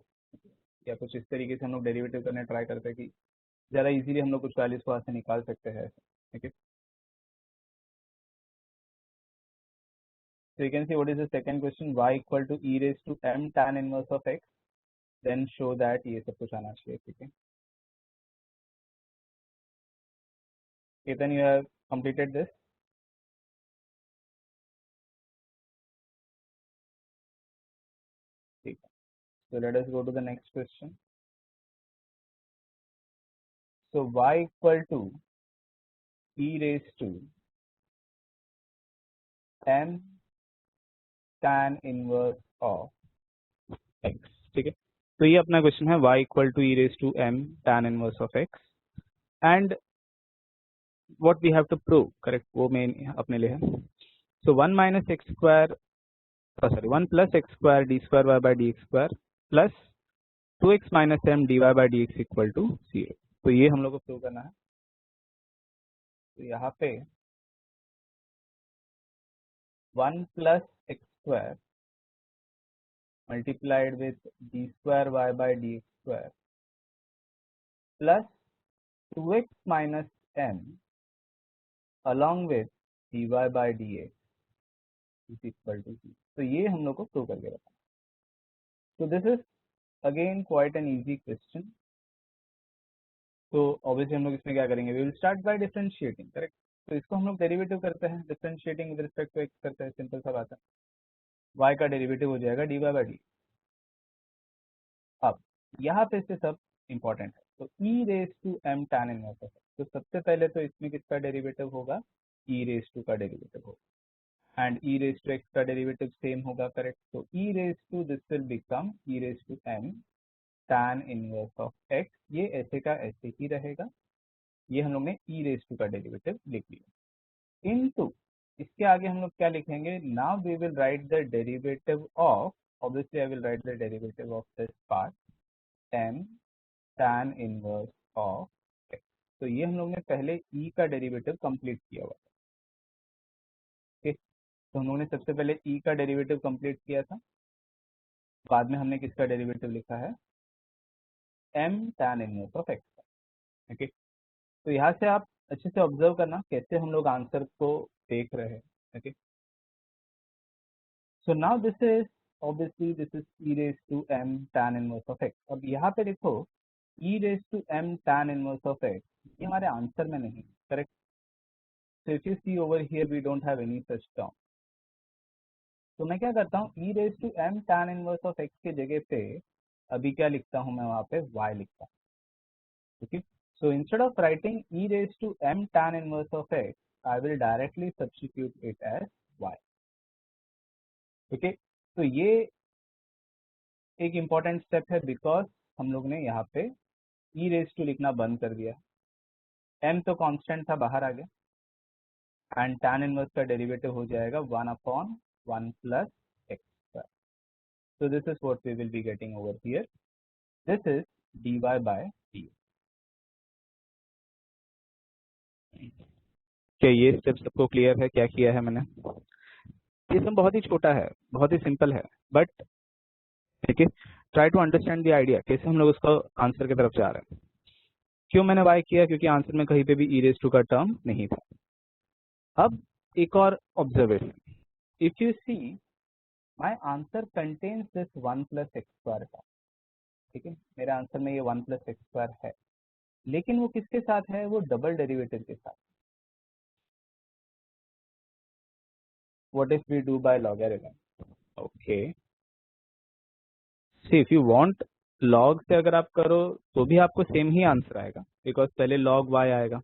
या कुछ इस तरीके से हम लोग डेरिवेटिव करने ट्राई करते हैं कि ज़्यादा इजीली हम लोग कुछ वैल्यूज को वहाँ से निकाल सकते हैं, ठीक है। So you can see what is the second question, y equal to e raised to m tan inverse of x, then show that ये सब कुछ आना चाहिए, ठीक है। Ketan, you have completed this? ठीक है, so let us go to the next question. So y equal to e raised to m tan inverse of x, ठीक है। तो ये अपना क्वेश्चन है, y equal to e raised to m tan inverse of x, and what we have to prove, correct, वो main अपने लिए है। So 1 minus x square, sorry 1 plus x square d square y by dx square plus 2x minus m dy by dx equal to 0। तो ये हम लोग को prove करना है। तो यहाँ पे 1 plus x square multiplied with d square y by dx square plus 2x minus m along with dy by dx is equal to 0। तो ये हम लोग को प्रूव करके रखना। तो this is again quite an easy question. तो obviously हम लोग इसमें क्या करेंगे, we will start by differentiating, correct. तो इसको हम लोग डेरिवेटिव करते हैं, differentiating with respect to x करते हैं, सिंपल सा बात है। y का डेरिवेटिव हो जाएगा dy by डी। अब यहाँ पे से सब इंपॉर्टेंट है, तो e raise to m tan inverse है। तो सबसे पहले तो इसमें किसका डेरिवेटिव होगा, e रेस टू का डेरिवेटिव होगा, and e raise to x का डेरिवेटिव सेम होगा, करेक्ट। तो e raise to this will become e raise to m tan inverse of x, ये ऐसे का ऐसे ही रहेगा। ये हम लोग ने e रेस टू का डेरिवेटिव लिख लिया, इनटू इसके आगे हम लोग क्या लिखेंगे, now we will write the derivative of, obviously I will write the derivative of this part m tan inverse of x। तो ये हम लोग ने पहले e का डेरिवेटिव कंप्लीट किया हुआ था, ठीक। तो हम लोग ने सबसे पहले e का डेरिवेटिव कंप्लीट किया था, बाद में हमने किसका डेरिवेटिव लिखा है, m tan inverse of x का, ठीक। तो यहाँ से आप अच्छे से ऑब्जर्व करना कैसे हम लोग आंसर को देख रहे हैं, Okay, so now this is obviously this is e raised to m tan inverse of x. अब यहाँ पे देखो e raised to m tan inverse of x ये हमारे आंसर में नहीं, correct. So if you see over here we don't have any such term. तो मैं क्या करता हूँ e raised to m tan inverse of x के जगह पे अभी क्या लिखता हूँ, मैं वहाँ पे y लिखता हूँ. Okay, so instead of writing e raised to m tan inverse of x, I will directly substitute it as y. Okay, तो ये एक इम्पॉर्टेंट स्टेप है बिकॉज हम लोग ने यहाँ पे e रेज टू लिखना बंद कर दिया. m तो कांस्टेंट था, बाहर आ गया एंड tan इनवर्स का डेरिवेटिव हो जाएगा 1/1 plus x square. So this is what we will be getting over here. This is dy by dx. क्या ये स्टेप सबको क्लियर है? क्या किया है मैंने? ये सब बहुत ही छोटा है, बहुत ही सिंपल है, बट ठीक है, try to understand the idea कैसे हम लोग उसको आंसर की तरफ जा रहे हैं. क्यों मैंने y किया? क्योंकि आंसर में कहीं पे भी e रेज टू का टर्म नहीं था. अब एक और observation, if you see my answer contains this 1 plus x square का. ठीक है, मेरे आंसर में ये 1 प्लस एक्स स्क्वायर है, लेकिन वो किसके साथ है? वो डबल डेरिवेटिव के साथ. What if we do by logarithm? Okay, see if you want log से अगर आप करो तो भी आपको सेम ही आंसर आएगा, बिकॉज पहले लॉग y आएगा,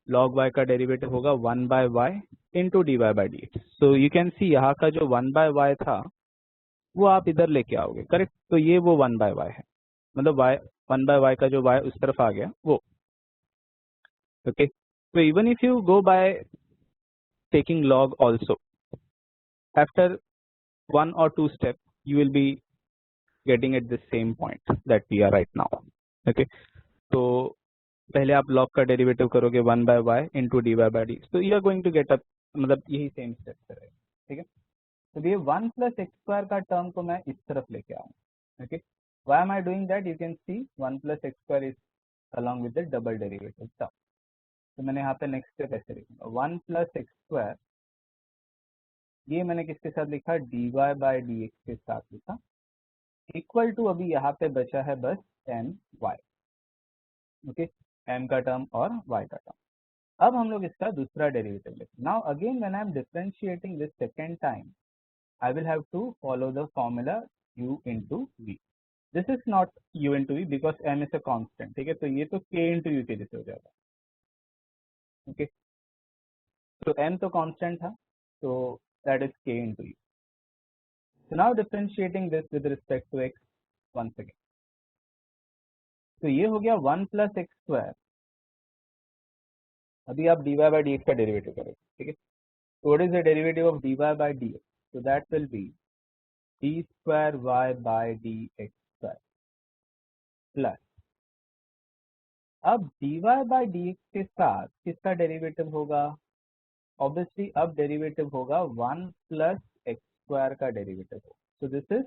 लॉग y का डेरिवेटिव होगा 1 by Y into D Y by D x. So you can see यहाँ का जो 1 बाय वाई था वो आप इधर लेके आओगे, करेक्ट. तो ये वो 1 बाय वाई है, मतलब y 1 बाय वाई का जो y उस तरफ आ गया वो. Okay, so even if you go by taking log also, after one or two steps you will be getting at the same point that we are right now. Okay, तो पहले आप log का derivative करोगे 1 by Y into D Y by D, तो you are going to get up, मतलब यही same step रहेगा. ठीक है, तो ये 1 प्लस एक्स स्क्वायर का टर्म को मैं इस तरफ लेके आऊँ. Okay, why am I doing that? You can C 1 plus x square is along with the double derivative term. तो मैंने यहाँ पे नेक्स्ट स्टेप ऐसे लिखूंगा 1 प्लस एक्स स्क्वायर, ये मैंने किसके साथ लिखा? D Y by D x के साथ लिखा, इक्वल टू अभी यहाँ पे बचा है बस एम वाई. ओके, एम का टर्म और वाई का टर्म. अब हम लोग इसका दूसरा डेरिवेटिव लेते. Now again when I am differentiating this second time I will have to follow the formula u into v. This is not u into v because m is a constant. ठीक है, तो ये तो k into you के जैसे हो जाएगा. Okay, तो m तो कांस्टेंट था, so that is k into u. So now differentiating this with respect to x once again. तो ये हो गया 1 प्लस एक्स स्क्वायर. अभी आप dy by dx का डेरिवेटिव करोगे. ठीक है, so what is the derivative of dy by dx? So that will be d square y by dx square plus, अब dy by dx के साथ किसका डेरिवेटिव होगा? ऑब्वियसली अब डेरिवेटिव होगा 1 प्लस एक्स स्क्वायर का डेरिवेटिव होगा. So this is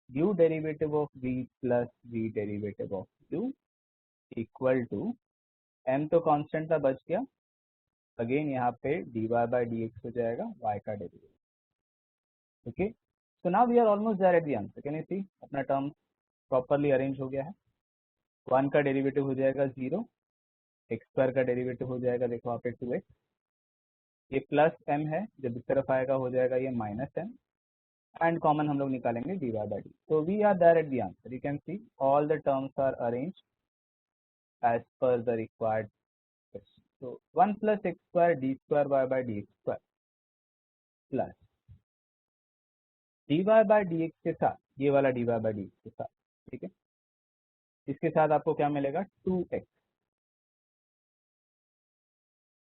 u derivative of v plus v derivative of u equal to m तो कांस्टेंट था, बच गया. अगेन यहाँ पे dy by dx हो जाएगा y का derivative. Okay, so now we are almost there at the answer. Can you see अपना टर्म प्रॉपरली अरेंज हो गया है. 1 का डेरिवेटिव हो जाएगा 0, एक्स स्क्वायर का डेरिवेटिव हो जाएगा, देखो यहाँ पे 2x, ये प्लस m है, जब इस तरफ आएगा हो जाएगा ये माइनस m, एंड कॉमन हम लोग निकालेंगे dy by d. So we are there at the answer. You can see all the terms are arranged as per the required question. So 1 plus x square d square y by dx square plus dy by dx के साथ ये वाला dy by dx के साथ. ठीक है, इसके साथ आपको क्या मिलेगा? 2x.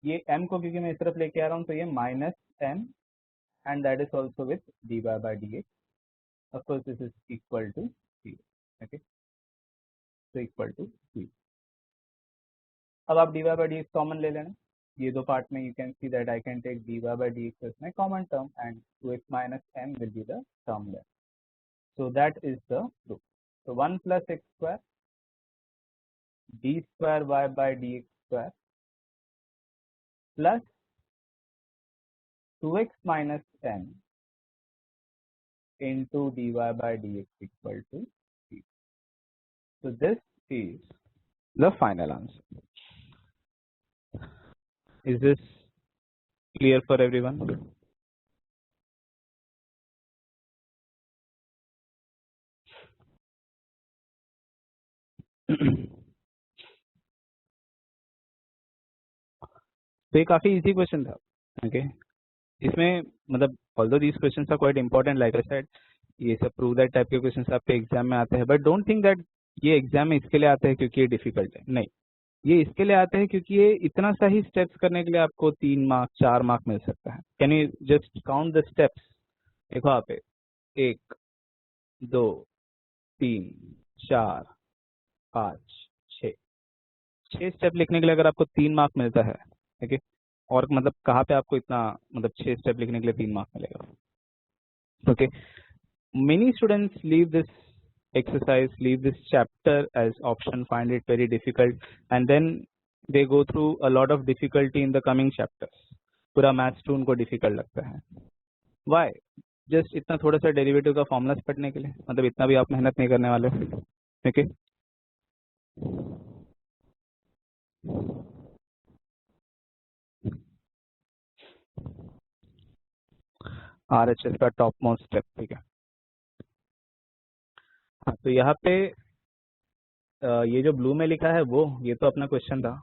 ये m को क्योंकि मैं इस तरफ लेके आ रहा हूँ तो ये minus m and that is also with dy by dx. Of course this is equal to 0. Okay, so equal to 0. अब आप dy by dx कॉमन ले लेना. ये दो पार्ट में you can see that I can take dy by dx as my common term and 2x minus m will be the term there. So that is the proof. So 1 plus x square d square y by dx square plus 2x minus 10 into dy by dx equal to 3. So this is the final answer. Is this clear for everyone? तो ये काफी easy question था. Okay, इसमें मतलब although these questions are quite important, like I said, ये सब prove that type के questions आपके एग्जाम में आते हैं, बट डोंट थिंक दैट ये एग्जाम में इसके लिए आते हैं क्योंकि ये डिफिकल्ट है. नहीं, ये इसके लिए आते हैं क्योंकि ये इतना सा ही स्टेप्स करने के लिए आपको 3 मार्क 4 मार्क मिल सकता है. Can you just count the steps? देखो आप 1 2 3 4 5 6 स्टेप लिखने के लिए अगर आपको 3 मार्क मिलता है, ठीक है, और मतलब कहाँ पे आपको इतना मतलब 6 स्टेप लिखने के लिए 3 मार्क मिलेगा? Okay, many students leave this exercise, leave this chapter as option, find it very difficult, and then they go through a lot of difficulty in the coming chapters. पूरा मैथ्स टू उनको difficult लगता है. Why? Just इतना थोड़ा सा derivative का formulas पढ़ने के लिए, मतलब इतना भी आप मेहनत नहीं करने वाले. ठीक है, RHS का टॉप मोस्ट स्टेप. ठीक है, हाँ, तो यहाँ पे ये जो ब्लू में लिखा है वो ये तो अपना क्वेश्चन था.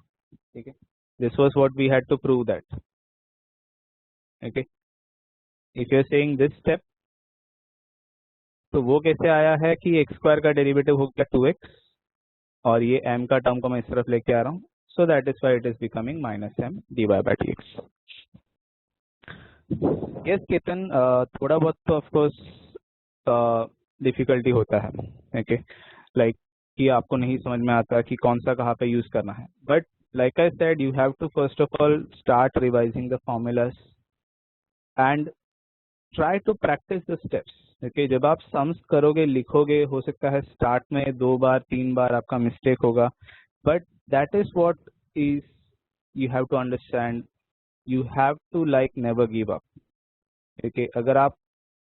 ठीक है, this was what we had to prove that. Okay, if you are saying this step, तो वो कैसे आया है कि एक्स स्क्वायर का डेरिवेटिव हो गया 2x और ये m का टर्म को मैं इस तरफ लेके आ रहा हूँ, सो that is why it is becoming -m dy by dx. Yes Ketan, थोड़ा बहुत तो ऑफकोर्स डिफिकल्टी होता है. ओके, लाइक कि आपको नहीं समझ में आता कि कौन सा कहाँ पे यूज करना है, but like I said, you have to first of all start revising the formulas and try to practice the steps. Okay, जब आप सम्स करोगे, लिखोगे, हो सकता है स्टार्ट में 2 बार 3 बार आपका मिस्टेक होगा, but that is what is you have to understand. You have to like never give up. Okay, अगर आप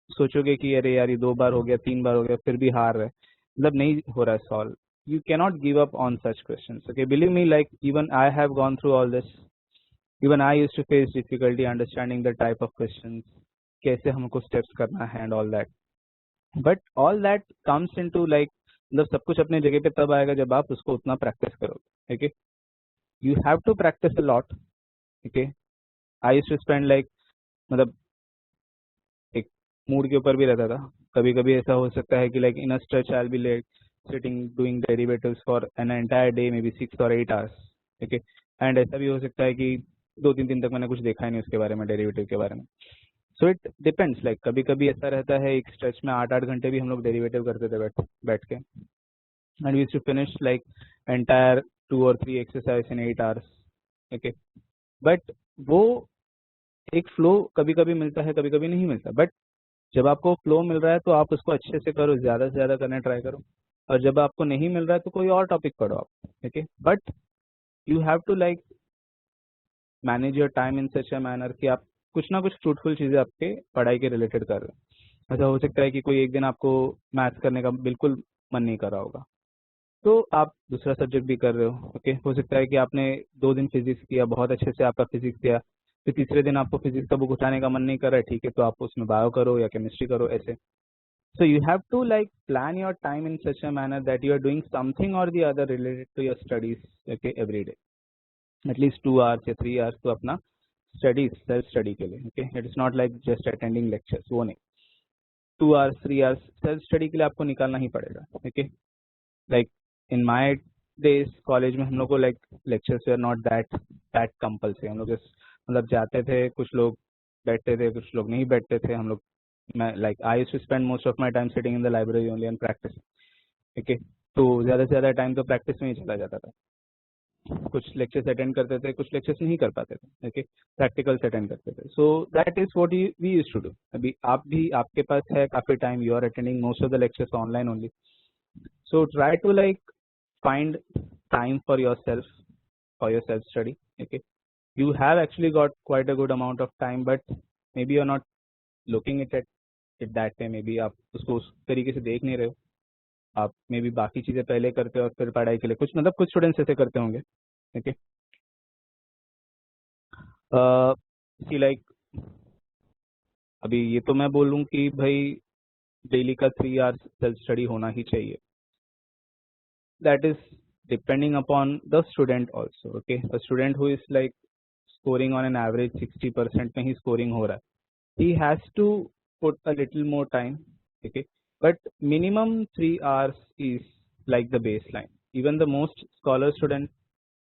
सोचोगे कि अरे यार ये 2 बार हो गया 3 बार हो गया फिर भी हार रहे, मतलब नहीं हो रहा है solve, you cannot give up on such questions. Okay, believe me, like even I have gone through all this. Even I used to face difficulty understanding the type of questions, कैसे हमको steps करना है and all that. But all that comes into like, मतलब सब कुछ अपने जगह पे तब आएगा जब आप उसको उतना प्रैक्टिस करोगे. Okay, you have to practice a lot. Okay, I used to spend like, मतलब एक मूड के ऊपर भी रहता था. कभी कभी ऐसा हो सकता है कि like in a stretch I'll be like sitting doing derivatives for an entire day, maybe 6 or 8 hours. Okay, and ऐसा भी हो सकता है कि 2-3 दिन तक मैंने कुछ देखा ही नहीं उसके बारे में, डेरिवेटिव के बारे में. सो इट डिपेंड्स, लाइक कभी कभी ऐसा रहता है एक स्ट्रेच में 8-8 घंटे भी हम लोग डेरिवेटिव करते थे बैठ के, and we to finish like entire 2 or 3 exercise in 8 hours. Okay, but वो एक फ्लो कभी कभी मिलता है, कभी कभी नहीं मिलता. बट जब आपको फ्लो मिल रहा है तो आप उसको अच्छे से करो, ज़्यादा से ज़्यादा करने ट्राई करो, और जब आपको नहीं मिल रहा है तो कोई और टॉपिक पढ़ो आप. Okay, but you have to like manage your time in such a manner कि आप कुछ ना कुछ फ्रूटफुल चीज़ें आपके पढ़ाई के रिलेटेड कर रहे हो. ऐसा हो सकता है कि कोई एक दिन आपको मैथ्स करने का बिल्कुल मन नहीं कर रहा होगा, तो आप दूसरा सब्जेक्ट भी कर रहे हो. ओके, हो सकता है कि आपने 2 दिन फिजिक्स किया, बहुत अच्छे से आपका फिजिक्स किया, फिर तीसरे दिन आपको फिजिक्स का बुक उठाने का मन नहीं कर रहा है, ठीक है, तो आप उसमें बायो करो या केमिस्ट्री करो, ऐसे. So you have to like plan your time in such a manner that you are doing something or the other related to your studies. Okay, every day at least 2 hours या 3 hours तो अपना studies self study के लिए. Okay, it is not like just attending lectures, वो नहीं. 2 hours 3 hours self study के लिए आपको निकालना ही पड़ेगा. Okay, like in my days college में हम लोग को like lectures were not that compulsory. हम लोग just मतलब जाते थे, कुछ लोग बैठते थे, कुछ लोग नहीं बैठते थे. हम लोग like I used to spend most of my time sitting in the library only and practicing. Okay, तो ज़्यादा से ज़्यादा टाइम तो प्रैक्टिस में ही चला जाता था. कुछ लेक्चर्स अटेंड करते थे, कुछ लेक्चर्स नहीं कर पाते थे. ओके, प्रैक्टिकल्स अटेंड करते थे. So that is what we used to do. अभी आप भी, आपके पास है काफ़ी time, you are attending most of the lectures online only. So try to like find time for yourself, for your self study. Okay, you have actually got quite a good amount of time, but maybe you are not looking it at that way, maybe आप उसको उस तरीके से देख नहीं रहे हो, आप मे बी बाकी चीज़ें पहले करते हो और फिर पढ़ाई के लिए कुछ, मतलब कुछ स्टूडेंट्स ऐसे करते होंगे। ओके, सी लाइक अभी ये तो मैं बोलूँ कि भाई डेली का 3 आवर्स सेल्फ स्टडी होना ही चाहिए, that is depending upon the student also. Okay, a student who is like scoring on an average 60% में ही स्कोरिंग हो रहा है, he has to put a little more time. Okay, but minimum 3 hours is like the baseline. Even the most scholar student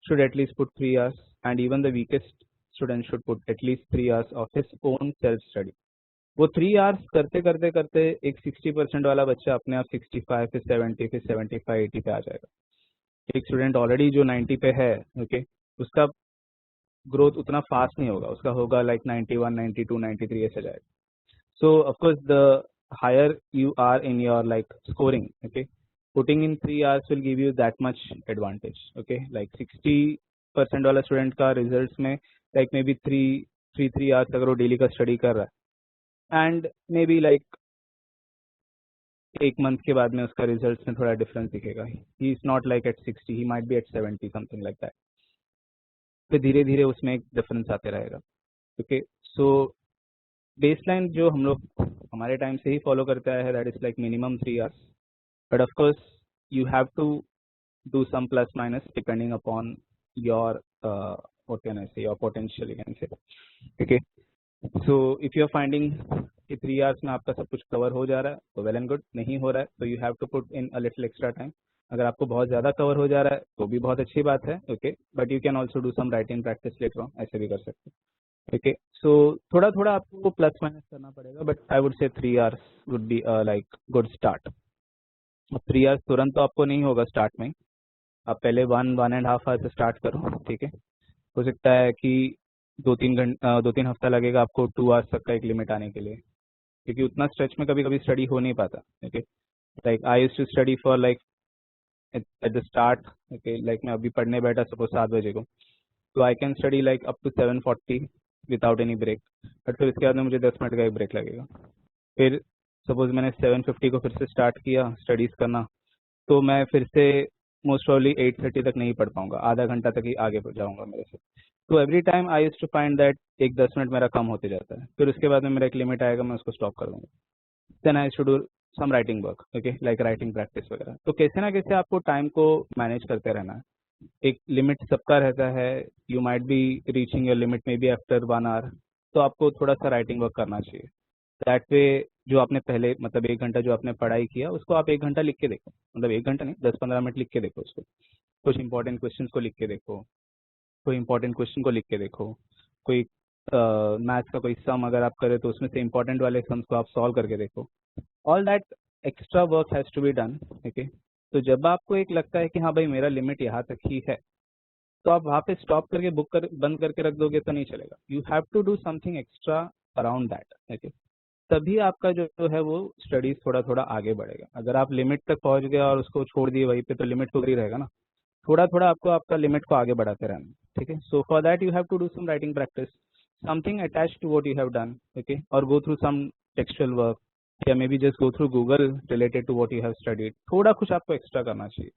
should at least put 3 hours, and even the weakest student should put at least 3 hours of his own self study. वो 3 hours करते करते करते एक 60% वाला बच्चा अपने आप 65 फिर 70 फिर 75 80 पे आ जाएगा। एक स्टूडेंट ऑलरेडी जो 90 पे है, ओके, उसका ग्रोथ उतना फास्ट नहीं होगा, उसका होगा लाइक 91 92 93 ऐसे जाएगा। So of course, the higher you are in your like scoring, okay, putting in 3 hours will give you that much advantage. Okay, like 60% वाला स्टूडेंट का रिजल्ट्स में like maybe 3 hours अगर वो डेली का स्टडी कर रहा है, एंड मे बी लाइक एक मंथ के बाद में उसका रिजल्ट्स में थोड़ा डिफरेंस दिखेगा, he is not like at 60, he might be at 70 something like that. फिर धीरे धीरे उसमें एक डिफरेंस आते रहेगा। ओके, सो बेसलाइन जो हम लोग हमारे टाइम से ही फॉलो करते आए हैं, that is like minimum 3 hours, but of course you have to do some plus minus depending upon your what can I say, your potential you can say. Okay, so if you are finding कि 3 hours में आपका सब कुछ cover हो जा रहा है तो वेल एंड गुड, नहीं हो रहा है तो you have to put in a little extra time. अगर आपको बहुत ज़्यादा कवर हो जा रहा है तो भी बहुत अच्छी बात है। Okay, but you can also do some writing practice later on, ऐसे भी कर सकते हैं। ओके, सो थोड़ा थोड़ा आपको प्लस माइनस करना पड़ेगा, but I would say 3 hours would be like good start. 3 hours तुरंत तो आपको नहीं होगा स्टार्ट में, आप पहले 1.5 आवर्स से स्टार्ट करो। ठीक है, हो सकता है कि 2-3 हफ्ता लगेगा आपको 2 आवर्स तक का एक लिमिट आने के लिए, क्योंकि उतना स्ट्रेच में कभी कभी स्टडी हो नहीं पाता। Okay, like I used to study for like at the start. Okay, like मैं अभी पढ़ने बैठा सपोज 7 बजे को, तो I can study like up to 7:40 without any break, but फिर उसके बाद में मुझे 10 मिनट का एक ब्रेक लगेगा। फिर सपोज मैंने 7:50 को फिर से स्टार्ट किया स्टडीज़ करना, तो मैं फिर से मोस्ट प्रॉब्ली 8:30 तक नहीं पढ़ पाऊंगा, आधा घंटा तक ही आगे बढ़ जाऊंगा मेरे से। तो every time I used to find that एक 10 मिनट मेरा कम होते जाता है, फिर उसके बाद में मेरा एक लिमिट आएगा, मैं उसको स्टॉप कर दूंगा। Then I should do some writing work, okay, like writing practice वगैरह। तो कैसे ना कैसे आपको टाइम को मैनेज करते रहना है, एक लिमिट सबका रहता है, you might be reaching your limit maybe after 1 hour, तो आपको थोड़ा सा राइटिंग वर्क करना चाहिए। दैट वे जो आपने पहले मतलब 1 घंटा जो आपने पढ़ाई किया उसको आप 1 घंटा लिख के देखो, मतलब 1 घंटा नहीं 10-15 मिनट लिख के देखो उसको, कुछ इंपॉर्टेंट क्वेश्चंस को लिख के देखो, कोई इंपॉर्टेंट क्वेश्चन को लिख के देखो, कोई मैथ्स का कोई सम अगर आप करें तो उसमें से इंपॉर्टेंट वाले सम्स को आप सॉल्व करके देखो। All that extra work has to be done. Okay, तो जब आपको एक लगता है कि हाँ भाई मेरा लिमिट यहाँ तक ही है, तो आप वहाँ पे स्टॉप करके बंद करके रख दोगे तो नहीं चलेगा, you have to do something extra around that. Okay, तभी आपका जो है वो स्टडीज थोड़ा थोड़ा आगे बढ़ेगा। अगर आप लिमिट तक पहुंच गए और उसको छोड़ दिए वहीं पे, तो लिमिट तो ही रहेगा ना, थोड़ा थोड़ा आपको आपका लिमिट को आगे बढ़ाते रहना। ठीक है, so for that you have to do some writing practice, something attach to what you have done. Okay, और go through some textual work, या maybe just go through Google related to what you have studied, थोड़ा कुछ आपको extra करना चाहिए,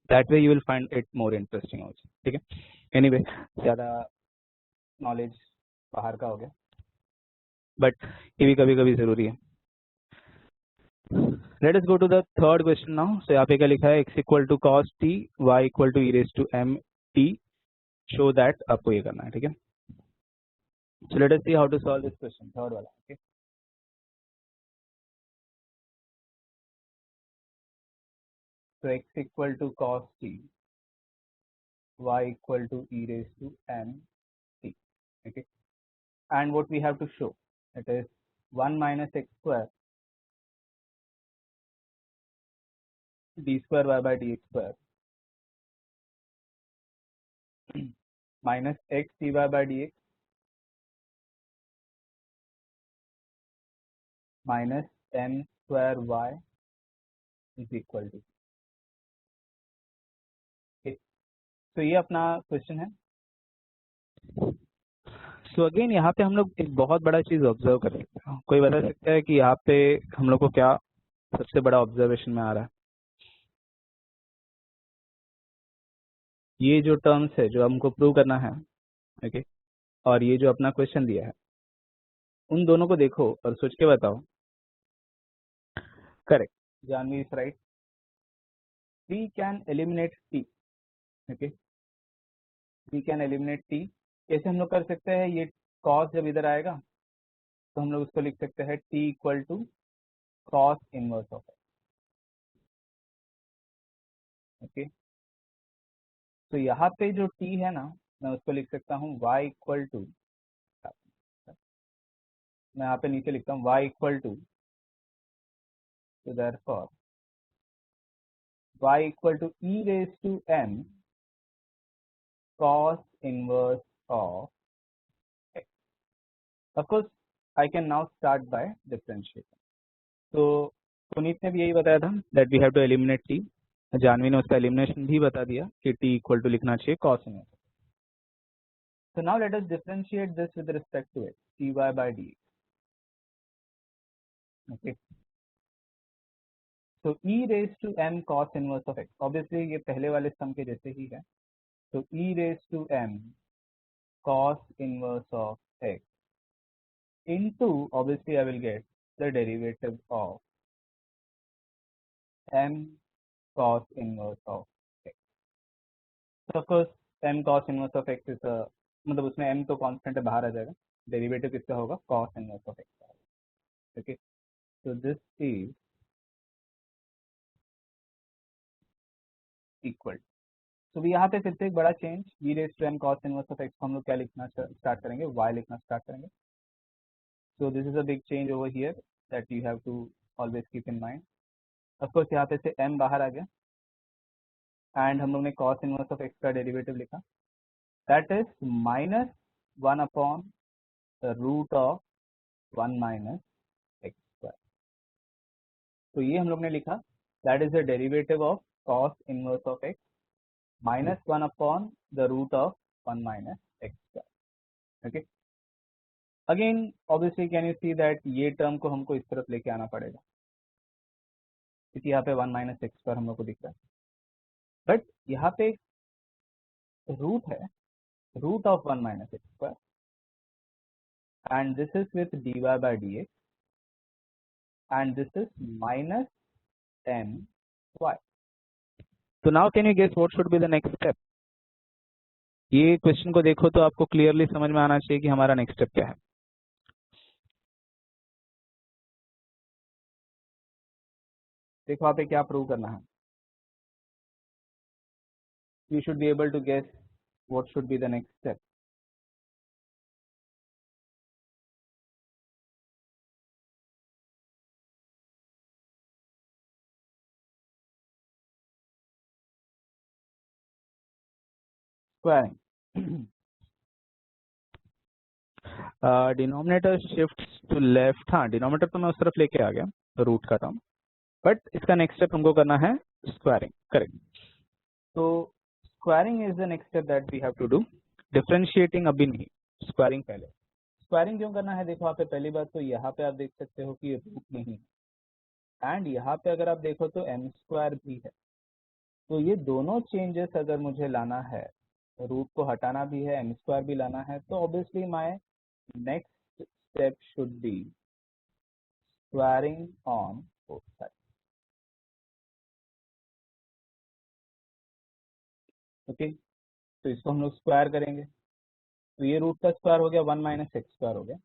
that way you will find it more interesting also. ठीक है, anyway ज़्यादा नॉलेज बाहर का हो गया, बट ये भी कभी कभी ज़रूरी है। Let us go to the third question now. So यहाँ पे क्या लिखा है, x equal to cos t, y equal to e raised to m t. Show that आपको ये करना है। ठीक है, so let us see how to solve this question, third वाला। Okay, so x equal to cos t, y equal to e raised to m t. Okay, and what we have to show, it is 1 minus x square d square y by dx square minus x dy by dx minus m square y is equal to। Okay, तो ये अपना question है। So again यहाँ पे हम लोग एक बहुत बड़ा चीज ऑब्जर्व कर सकते हैं। कोई बता सकता है कि यहाँ पे हम लोग को क्या सबसे बड़ा ऑब्जर्वेशन में आ रहा है? ये जो टर्म्स है जो हमको प्रूव करना है, ओके, और ये जो अपना क्वेश्चन दिया है, उन दोनों को देखो और सोच के बताओ। Correct, Janvi is right, we can eliminate t. Okay, we can eliminate t. कैसे हम लोग कर सकते हैं? ये कॉस जब इधर आएगा तो हम लोग उसको लिख सकते हैं t equal to cos inverse of x. Okay, तो यहाँ पे जो टी है ना, मैं उसको लिख सकता हूँ y इक्वल टू, मैं यहाँ पे नीचे लिखता हूँ y इक्वल टू, तो therefore y equal to e raise to m cos inverse of x. Of course, I can now start by differentiating. तो पुनीत ने भी यही बताया था that we have to eliminate t. Janvi ने उसका एलिमिनेशन भी बता दिया कि t इक्वल टू लिखना चाहिए cos inverse. So now let us differentiate this with respect to x, dy by dx. Okay. So e raised to m cos inverse of x. Obviously ये पहले वाले सम के जैसे ही है. So e raised to m cos inverse of x into, obviously I will get the derivative of m cos inverse of x. So of course m cos inverse of x is a, मतलब उसमें m तो constant है, बाहर आ जाएगा, derivative किसका होगा? cos inverse of x. Okay, so this is equal. तो भी यहाँ पे फिर से एक बड़ा change, e raised to m cos inverse of x को हम लोग क्या लिखना स्टार्ट करेंगे? y लिखना स्टार्ट करेंगे. So this is a big change over here that you have to always keep in mind. Of course यहाँ पे से m बाहर आ गया एंड हम लोग ने cos इनवर्स ऑफ x का डेरिवेटिव लिखा, that is minus 1 upon the root of 1 minus x square. तो ये हम लोग ने लिखा, that is the derivative of cos inverse of x minus 1 upon the root of 1 minus x square. Okay, again obviously can you see that ये term को हमको इस तरफ लेके आना पड़ेगा, क्योंकि यहाँ पे 1 माइनस एक्स स्क्वायर हम लोग को दिख रहा है, बट यहाँ पे रूट है, root of 1 minus x square, and this is with dy by dx, and this is minus m y. So now can you guess what should be the next step? ये question को देखो तो आपको clearly समझ में आना चाहिए कि हमारा नेक्स्ट स्टेप क्या है. देखो आप पे क्या प्रूव करना है. You should be able to guess what should be the next step. Squaring. Denominator shifts to left. हाँ, डिनोमिनेटर तो मैं उस तरफ लेके आ गया रूट का टर्म, बट इसका नेक्स्ट स्टेप हमको करना है स्क्वायरिंग. करेक्ट. तो squaring is the next step that we have to do. Differentiating अभी नहीं, स्क्वायरिंग पहले. स्क्वायरिंग क्यों करना है? देखो यहाँ पे पहली बात तो यहाँ पे आप देख सकते हो कि रूट नहीं, एंड यहाँ पे अगर आप देखो तो m स्क्वायर भी है. तो ये दोनों चेंजेस अगर मुझे लाना है, रूट को हटाना भी है, m स्क्वायर भी लाना है, तो obviously my next step should be squaring on both side. Okay, तो इसको हम लोग स्क्वायर करेंगे, तो ये रूट का स्क्वायर हो गया 1 माइनस एक्स स्क्वायर हो गया.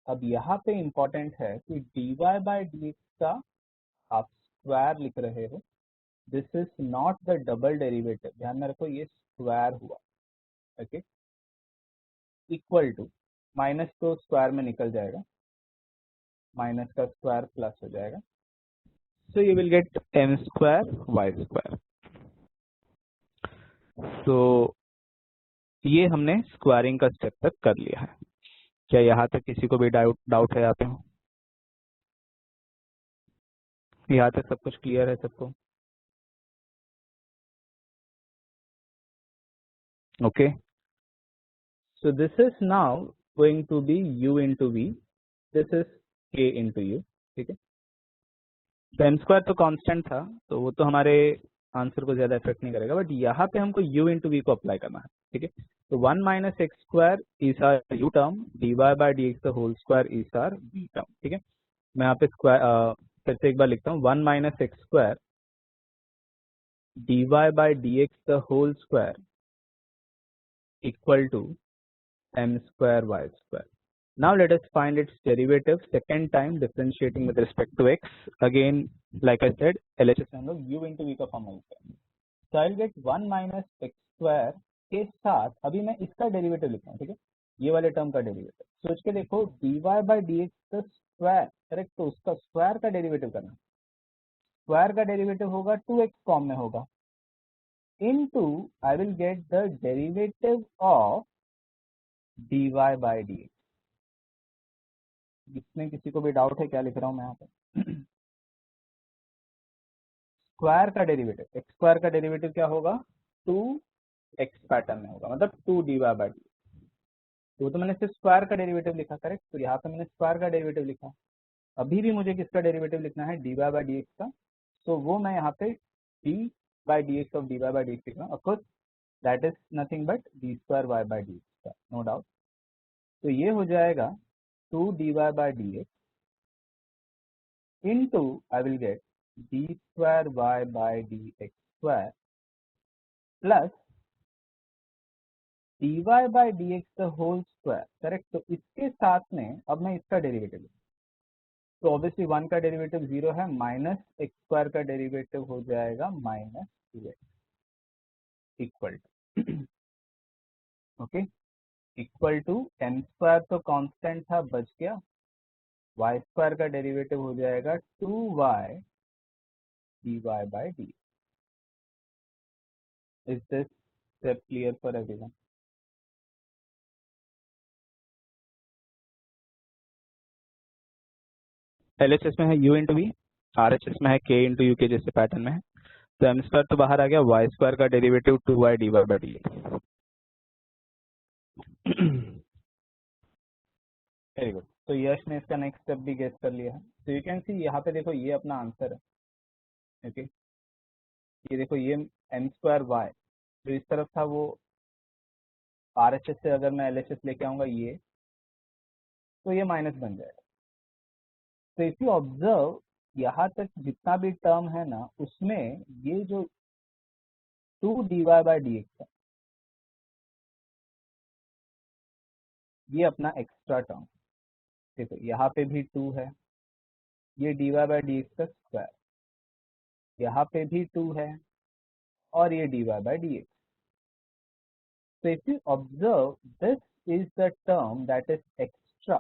अब यहाँ पे इंपॉर्टेंट है कि dy बाय dx का आप स्क्वायर लिख रहे हो, this is not the double derivative, ध्यान में रखो, ये स्क्वायर हुआ. ओके, इक्वल टू, माइनस तो स्क्वायर में निकल जाएगा, माइनस का स्क्वायर प्लस हो जाएगा, so you will get m square y square. So ये हमने स्क्वायरिंग का स्टेप तक कर लिया है. क्या यहाँ तक किसी को भी डाउट है? यहाँ पे यहाँ तक सब कुछ क्लियर है सबको? Okay, so this is now going to be u into v, this is k into u, ठीक है। तो m स्क्वायर तो कांस्टेंट था, तो वो तो हमारे आंसर को ज्यादा इफेक्ट नहीं करेगा, बट यहाँ पे हमको u into v को अप्लाई करना है, ठीक है। तो 1 minus x square is our u term, dy by D x whole square is our v term, ठीक है। मैं यहाँ पे स्क्वायर फिर से एक बार लिखता हूँ, 1 minus x square dy by D x whole square equal to m square y square. Now let us find its derivative second time differentiating with respect to x. Again, like I said, LHS में हम लोग u into v का form use करेंगे। So I'll get 1 minus x square के साथ अभी मैं इसका डेरिवेटिव लिख रहा हूँ, ठीक है, ये वाले टर्म का डेरिवेटिव। सोच के देखो, dy by dx का स्क्वायर, करेक्ट, तो उसका स्क्वायर का डेरिवेटिव करना। स्क्वायर का डेरिवेटिव होगा 2x फॉर्म में होगा, into I will get the derivative of dy by dx। इसमें किसी को भी डाउट है क्या लिख रहा हूं मैं यहाँ पे? स्क्वायर का डेरिवेटिव, एक्स स्क्वायर का डेरिवेटिव क्या होगा? 2x पैटर्न में होगा, मतलब 2 dy by dx। तो मैंने सिर्फ स्क्वायर का डेरिवेटिव लिखा, करेक्ट, तो यहाँ पे मैंने स्क्वायर का डेरिवेटिव लिखा। अभी भी मुझे किसका डेरिवेटिव लिखना है? dy by dx का। तो वो मैं यहाँ पे d by dx of dy by dx लिख रहा हूँ। Of course that is nothing but d square y by dx का, नो डाउट। तो ये हो जाएगा 2 dy by dx into I will get d square y by dx square plus dy by dx the whole square, correct. तो इसके साथ में अब मैं इसका डेरिवेटिव लूँ, तो ऑब्वियसली 1 का डेरिवेटिव 0 है, माइनस एक्स स्क्वायर का डेरिवेटिव हो जाएगा minus 2x equal to, okay, equal to m square तो कांस्टेंट था, बच गया, y स्क्वायर का डेरिवेटिव हो जाएगा 2y dy by dx। Is this step clear for everyone? LHS में है u into v, RHS में है k into u के जैसे पैटर्न में है। तो m स्क्वायर तो बाहर आ गया, y स्क्वायर का derivative 2y dy by dx। Very good. तो यश ने इसका नेक्स्ट स्टेप भी गेस कर लिया है। तो यू कैन सी यहाँ पे देखो, ये अपना आंसर है, ओके। ये देखो, ये m स्क्वायर y जो इस तरफ था वो RHS से अगर मैं LHS लेके आऊंगा ये, तो ये माइनस बन जाएगा। तो इफ यू ऑब्जर्व, यहाँ तक जितना भी टर्म है ना, उसमें ये जो 2 dy by dx है, ये अपना एक्स्ट्रा टर्म। देखो यहाँ पे भी 2 है, ये dy by dx का स्क्वायर, यहाँ पे भी 2 है, और ये dy by dx। So if you observe, this is the term that is extra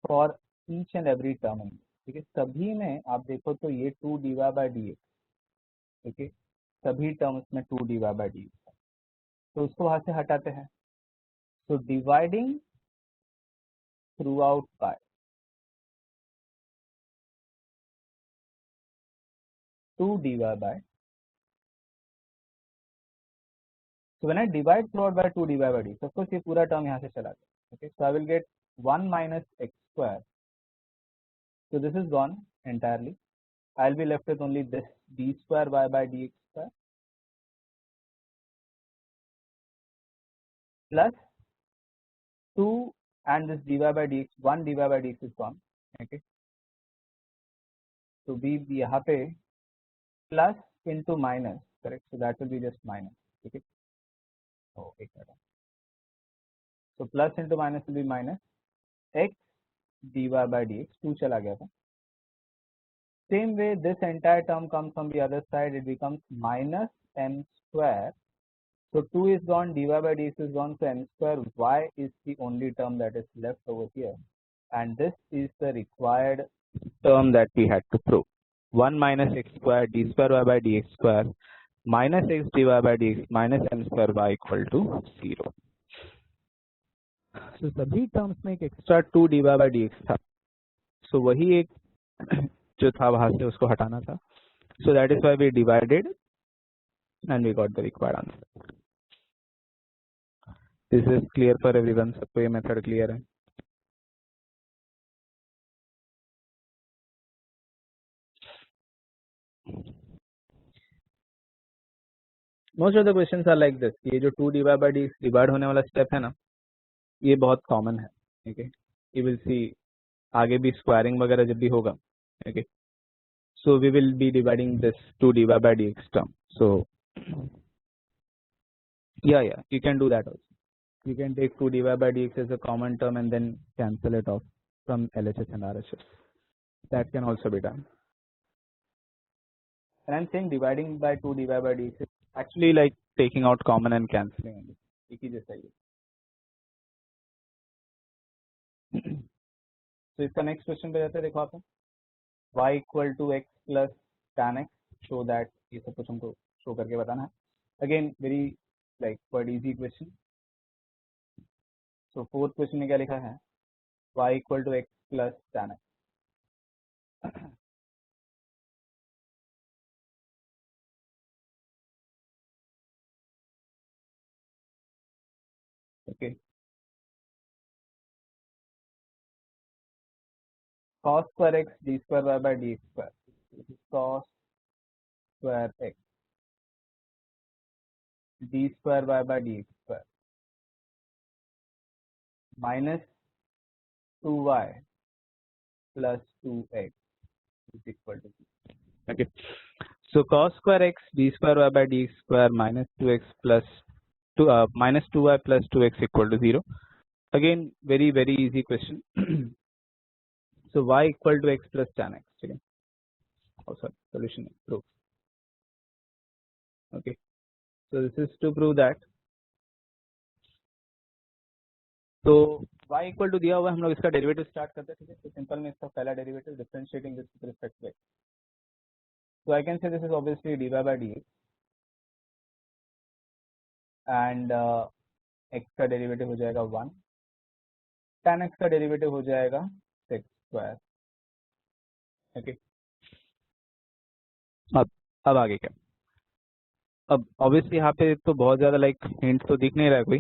for each and every term in this, ठीक है। सभी में आप देखो तो ये 2 dy by dx, ठीक है, सभी टर्म्स में 2 dy by dx है। तो उसको वहां से हटाते हैं। तो dividing through out by 2 dy by, so when I divide throughout by 2 dy by dx, of course ये पूरा टर्म यहाँ से चला गया, okay, so I will get 1 minus x square, so this is gone entirely, I'll be left with only this d square y by dx square plus 2 and this dy by dx, 1 dy by dx is gone, okay, so b यहाँ पे plus into minus, correct, so that will be just minus, okay, oh एक minute, so plus into minus will be minus x dy by dx, 2 चला गया था। Same way this entire term comes from the other side, it becomes minus m square, so 2 is gone, dy by dx is gone, so m square y is the only term that is left over here, and this is the required term that we had to prove, 1 minus x square d square y by dx square minus x dy by dx minus m square y equal to 0। so सभी terms में एक extra 2 dy by dx था, so वही एक जो था वहां से उसको हटाना था, so that is why we divided and we got the required answer। This is clear for everyone, सबको ये मेथड क्लियर है? Most of the questions are like this. ये जो 2 डिवाइड बाई डी डिवाइड होने वाला स्टेप है ना, ये बहुत कॉमन है। ठीक है, यू विल सी आगे भी स्क्वायरिंग वगैरह जब भी होगा। Okay, so we will be dividing this 2 divided by dx term. So yeah, you can do that also. You can take 2 divided by dx as a common term and then cancel it off from LHS and RHS. That can also be done. And I'm saying dividing by 2 divided by dx is actually like taking out common and cancelling. एक ही जैसा ही है। तो इसका next question पे जाते हैं। देखो आप, y equal to x plus tan x, show that, ये सब कुछ हमको शो करके बताना है। Again very like quite easy question. So fourth question में क्या लिखा है, y equal to x plus tan x। Okay, cos square x d square y by dx square, cos square x d square y by dx square minus 2y plus 2x is equal to 0. Okay, so cos square x d square y by dx square minus 2x plus minus 2y plus 2x equal to 0. Again very easy question. So y equal to x plus tan x. Okay, oh sorry, solution is proof. Okay, so this is to prove that, तो y equal to दिया हुआ है, हम लोग इसका derivative start करते हैं। ठीक है, तो सिंपल में इसका पहला derivative differentiating this with respect to x, तो I can say this is obviously dy by dx and x का डेरिवेटिव हो जाएगा 1, tan x का डेरिवेटिव हो जाएगा सेक स्क्वायर। ओके, अब आगे क्या, अब ऑब्वियसली यहाँ पे तो बहुत ज़्यादा लाइक हिंट तो दिख नहीं रहा है कोई,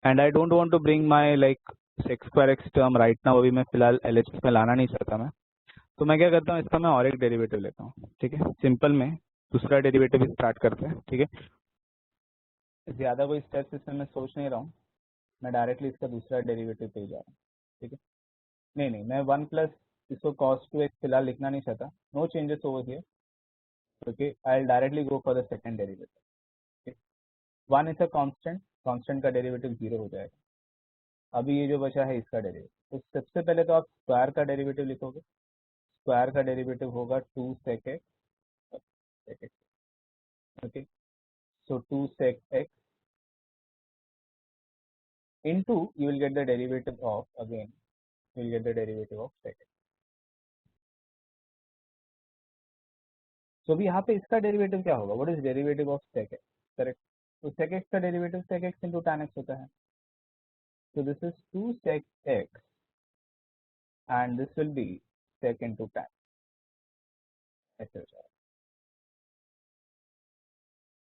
and I don't want to bring my like sec square x term right now, अभी मैं फिलहाल एलएचएस में लाना नहीं चाहता मैं, तो मैं क्या करता हूँ, इसका मैं और एक डेरिवेटिव लेता हूँ। ठीक है, सिंपल में दूसरा डेरिवेटिव स्टार्ट करते हैं। ठीक है, ज़्यादा कोई स्टेप्स इसमें मैं सोच नहीं रहा हूँ, मैं डायरेक्टली इसका दूसरा डेरिवेटिव पे जा रहा हूँ। ठीक है, नहीं मैं 1 प्लस इसको cos 2x फिलहाल लिखना नहीं चाहता, no changes over here. Okay, I directly go for the second derivative. 1 is a constant, constant का डेरिवेटिव 0 हो जाएगा। अभी ये जो बचा है इसका डेरिवेटिव, तो सबसे पहले तो आप स्क्वायर का डेरिवेटिव लिखोगे, स्क्वायर का डेरिवेटिव होगा 2 sec x। Okay, so 2 sec x into you will get the derivative of, again you will get the derivative of sec x। so अभी यहाँ पे इसका डेरिवेटिव क्या होगा, what is derivative of sec x, correct? तो sec x का derivative sec x into tan x होता है, so this is 2 sec x and this will be sec into tan, ऐसे हो जाएगा।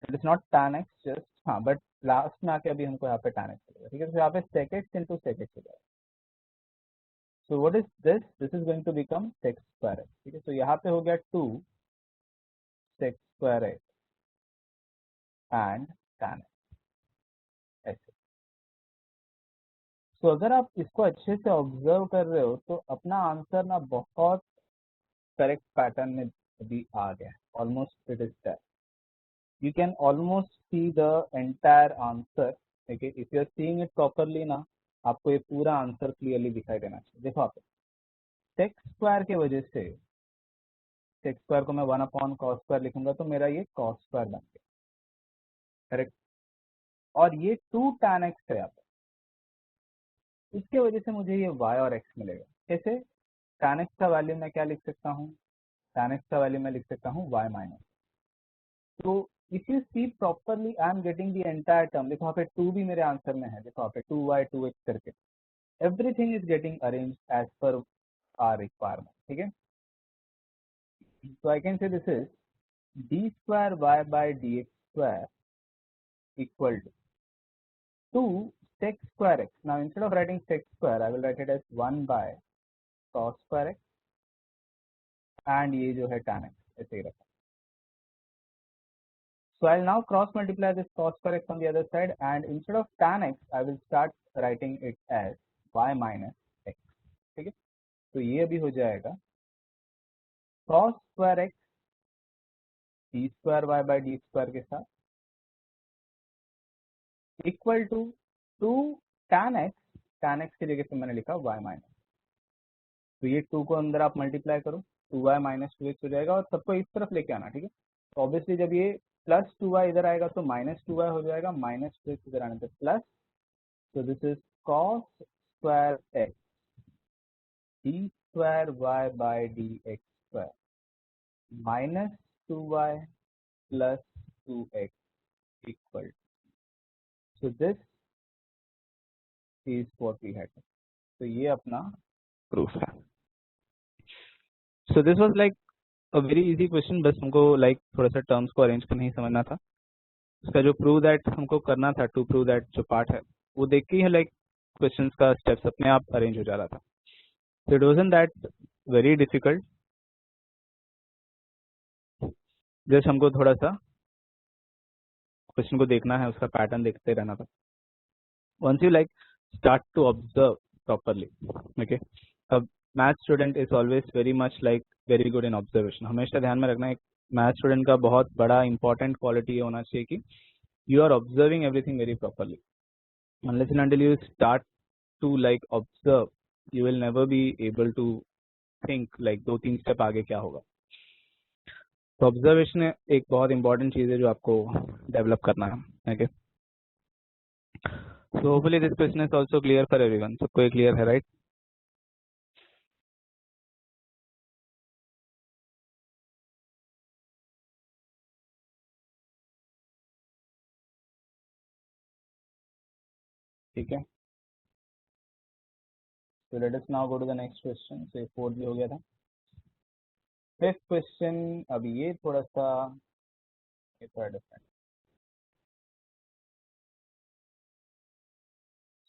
It is not tan x just, हाँ, but last में आके अभी हमको यहाँ पे tan x मिलेगा। ठीक है, तो यहाँ पे sec x into sec x हो जाएगा। so what is this, this is going to become sec square x। ठीक है, तो यहाँ पे हो गया 2 sec square x and tan x ऐसे। तो अगर आप इसको अच्छे से ऑब्जर्व कर रहे हो तो अपना आंसर ना बहुत करेक्ट पैटर्न में अभी आ गया, almost it is that, you can almost see the entire answer। okay, if you are seeing it properly ना, आपको ये पूरा आंसर क्लियरली दिखाई देना चाहिए। देखो आप सेक स्क्वायर के वजह से, सेक स्क्वायर को मैं 1 अपॉन कॉस स्क्वायर लिखूंगा तो मेरा ये कॉस स्क्वायर बन गया, करेक्ट? और ये 2 tan x है यहाँ पे, इसके वजह से मुझे ये y और x मिलेगा। कैसे? tan x का वैल्यू मैं क्या लिख सकता हूँ, tan x का वैल्यू मैं लिख सकता हूँ y माइनस। तो if you see properly I am getting the entire term. देखो यहाँ पे 2 भी मेरे आंसर में है, देखो यहाँ पे 2y 2x करके everything is getting arranged as per our requirement। ठीक है, so I can say this is d square y by dx square equal to 2 sec square x. Now instead of writing sec square, I will write it as 1 by cos square x and ये जो है tan x ऐसे ही रखा. So I'll now cross multiply this cos square x on the other side, and instead of tan x, I will start writing it as y minus x. ठीक है, तो ये अभी हो जाएगा cos square x d square y by d square के साथ equal to 2 tan x की जगह पे मैंने लिखा y माइनस. तो ये 2 को अंदर आप मल्टीप्लाई करो, 2y माइनस 2x हो जाएगा और सबको इस तरफ लेके आना. ठीक है, तो ऑब्वियसली जब ये प्लस 2y इधर आएगा तो माइनस 2y हो जाएगा, माइनस 2x इधर आने पे plus. So this is cos square x d square y by dx square minus 2y plus 2x equal. So this is what we had. तो ये अपना प्रूफ है. So this was like a very easy question, बस हमको like थोड़ा सा terms को arrange करना ही समझना था. उसका जो प्रूव दैट हमको करना था, टू प्रूव दैट जो पार्ट है वो देख के ही लाइक क्वेश्चंस का स्टेप्स अपने आप अरेंज हो जा रहा था. So it wasn't that very difficult. Just हमको थोड़ा सा क्वेश्चन को देखना है, उसका पैटर्न देखते रहना था. Once you like start to observe properly, okay, अब math student is always very much like very good in observation. हमेशा ध्यान में रखना, एक मैथ स्टूडेंट का बहुत बड़ा इंपॉर्टेंट क्वालिटी ये होना चाहिए कि you are observing everything very properly. Unless and until you start to like observe, you will never be able to think like 2-3 step आगे क्या होगा. तो ऑब्जर्वेशन एक बहुत इंपॉर्टेंट चीज़ है जो आपको डेवलप करना है. Okay, so hopefully this question is also clear for everyone. सबको ये क्लियर है, राइट? ठीक है, so let us now go to the next question. So 4 भी हो गया था. फिफ्थ क्वेश्चन, अभी ये थोड़ा different.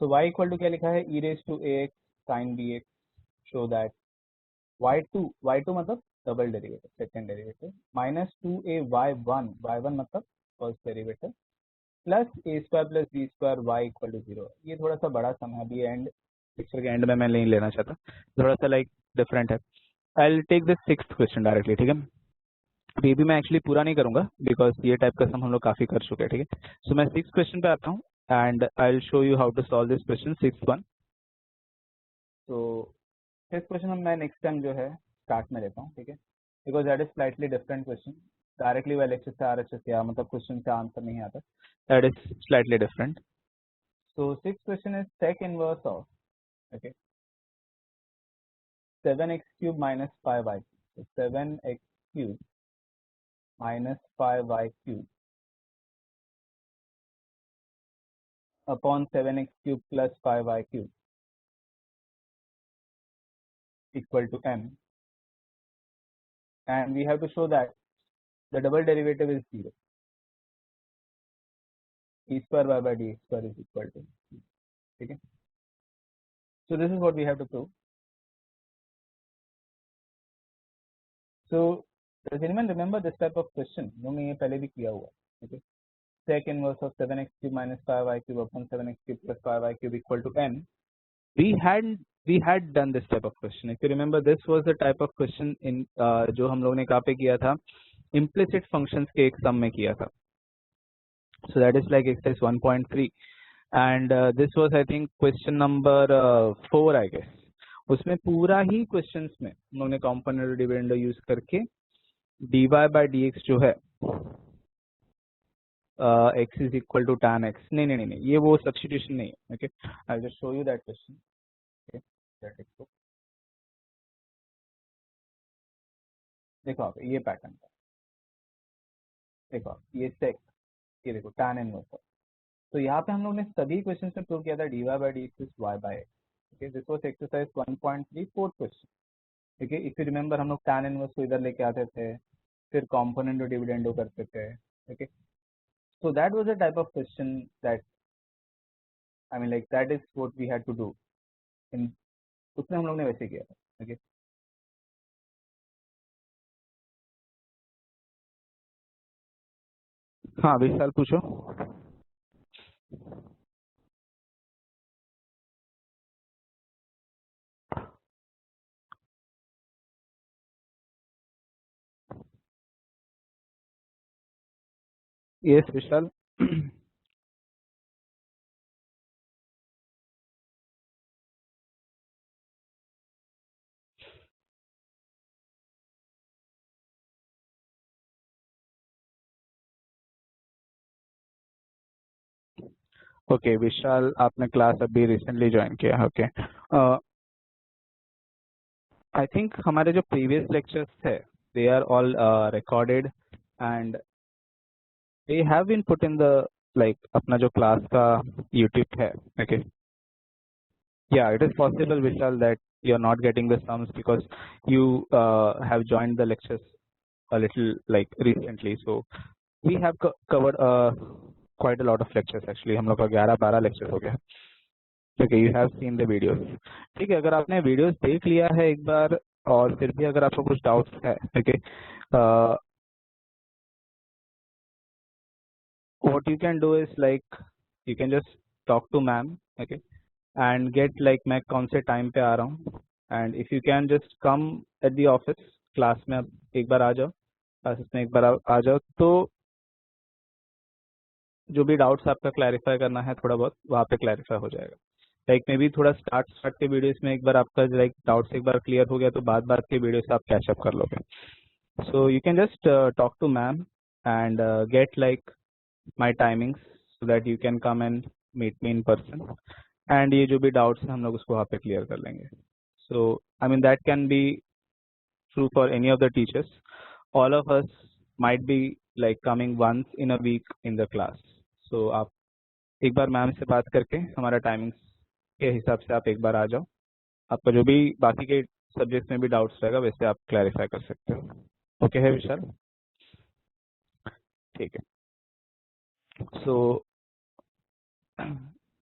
So y equal to क्या लिखा है, e raised to ax sin bx. Show that y2 मतलब double derivative, second derivative, minus 2ay1 मतलब first derivative, plus a square plus b square y equal to 0. ये थोड़ा सा बड़ा सम है, अभी एंड पिक्चर के एंड में मैं नहीं लेना चाहता, थोड़ा सा लाइक डिफरेंट है. I will take this sixth question directly. ठीक है, अभी भी मैं एक्चुअली पूरा नहीं करूंगा बिकॉज ये टाइप का सम हम लोग काफी कर चुके हैं. ठीक है, सो मैं सिक्स क्वेश्चन पे आता हूँ and I will show you how to solve this question, six one. तो फिफ्थ क्वेश्चन मैं नेक्स्ट टाइम जो है स्टार्ट में लेता हूँ. ठीक है, because that is slightly different question. Directly L H से आर एच से या मतलब क्वेश्चन का आंसर नहीं आता, that is slightly different. So six question is sec inverse of, okay, 7x cube minus 5y. So 7x cube minus 5y cube upon 7x cube plus 5y cube equal to m, and we have to show that the double derivative is 0. E square y by dx square is equal to. Okay, so this is what we have to prove. So does anyone remember this type of question? हमने ये पहले भी किया हुआ. Okay, sec inverse of 7x cube minus 5y cube upon 7x cube plus 5y cube equal to m. We had done this type of question. If you remember, this was the type of question in जो हम लोग ने कहाँ पे किया था, implicit functions के एक sum में किया था. So that is like exercise 1.3 and this was I think question number 4 I guess. उसमें पूरा ही questions में हम लोग ने component dividend यूज करके dy by dx जो है x is equal to tan x. नहीं, ये वो substitution नहीं है. Okay, I'll just show you that question. Okay, that is so. देखो आप ये पैटर्न का, देखो आप ये सेक, ये देखो tan इनवर्स. तो यहाँ पे हम लोग ने सभी क्वेश्चंस में प्रूव किया था dy by dx is y by x. Okay, this was exercise 1.3 fourth question. ठीक है, इफ यू रिमेंबर हम लोग tan इनवर्स को इधर लेके आते थे, फिर कंपोनेंट और डिविडेंडो करते थे. Okay, so that was a type of question that I mean like that is what we had to do in, उसमें हम लोग ने वैसे किया था. ओके. हाँ विशाल पूछो. यस विशाल. ओके विशाल, आपने क्लास अभी रिसेंटली ज्वाइन किया है. ओके. आई थिंक हमारे जो प्रीवियस लेक्चर्स थे they are all recorded and they have been put in the like अपना जो क्लास का यूट्यूब है. Okay. Yeah, it is possible, Vishal, that you're not getting the sums because you have joined the lectures a little like recently. So we have covered quite a lot of lectures actually. हम लोग का 11-12 lectures हो गया. Okay, you have seen the videos. ठीक है, अगर आपने videos देख लिया है एक बार और फिर भी अगर आपको कुछ doubts है, okay, what you can do is like you can just talk to ma'am, okay, and get like मैं कौन से टाइम पे आ रहा हूँ and if you can just come at the office class में, आप एक बार आ जाओ क्लासेस में, एक बार आ जाओ तो जो भी डाउट्स आपका क्लैरिफाई करना है थोड़ा बहुत वहाँ पे क्लैरिफाई हो जाएगा. लाइक मे बी थोड़ा स्टार्ट के वीडियोस में एक बार आपका लाइक डाउट्स एक बार क्लियर हो गया तो बाद के वीडियो से आप कैचअप कर लोगे. So you can just talk to ma'am and get like my timings so that you can come and meet me in person and ये जो भी डाउट्स हैं हम लोग उसको वहाँ पे क्लियर कर लेंगे. So I mean that can be true for any of the teachers. All of us might be like coming once in a week in the class. So आप एक बार मैम से बात करके हमारा टाइमिंग्स के हिसाब से आप एक बार आ जाओ. आपका जो भी बाकी के सब्जेक्ट्स में भी डाउट्स रहेगा वैसे आप क्लैरिफाई कर सकते हो. ओके है विशाल? ठीक है. So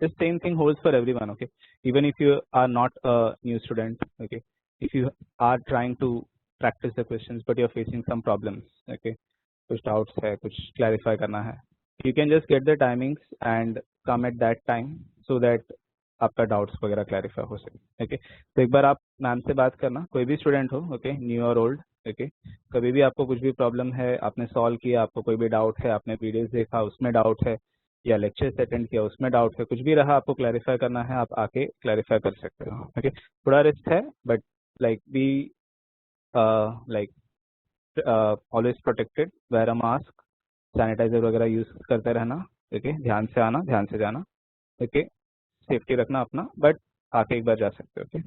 the same thing holds for everyone. Okay, even if you are not a new student, okay, if you are trying to practice the questions but you're facing some problems, okay, कुछ doubts है, कुछ clarify करना है, you can just get the timings and come at that time so that आपका doubts वगैरह clarify हो सके. Okay. तो एक बार आप मैम से बात करना, कोई भी स्टूडेंट हो, ओके, न्यू और ओल्ड, ओके, कभी भी आपको कुछ भी प्रॉब्लम है, आपने सॉल्व किया, आपको कोई भी डाउट है, आपने वीडियोस देखा उसमें डाउट है या लेक्चर्स अटेंड किया उसमें डाउट है, कुछ भी रहा आपको क्लैरिफाई करना है, आप आके क्लैरिफाई कर सकते हो. ओके. थोड़ा रिस्क है but like be like always protected, wear a mask, sanitizer वगैरह यूज करते रहना. ओके. ध्यान से आना, ध्यान से जाना. ओके. सेफ्टी रखना अपना, बट आके एक बार जा सकते हो. ओके.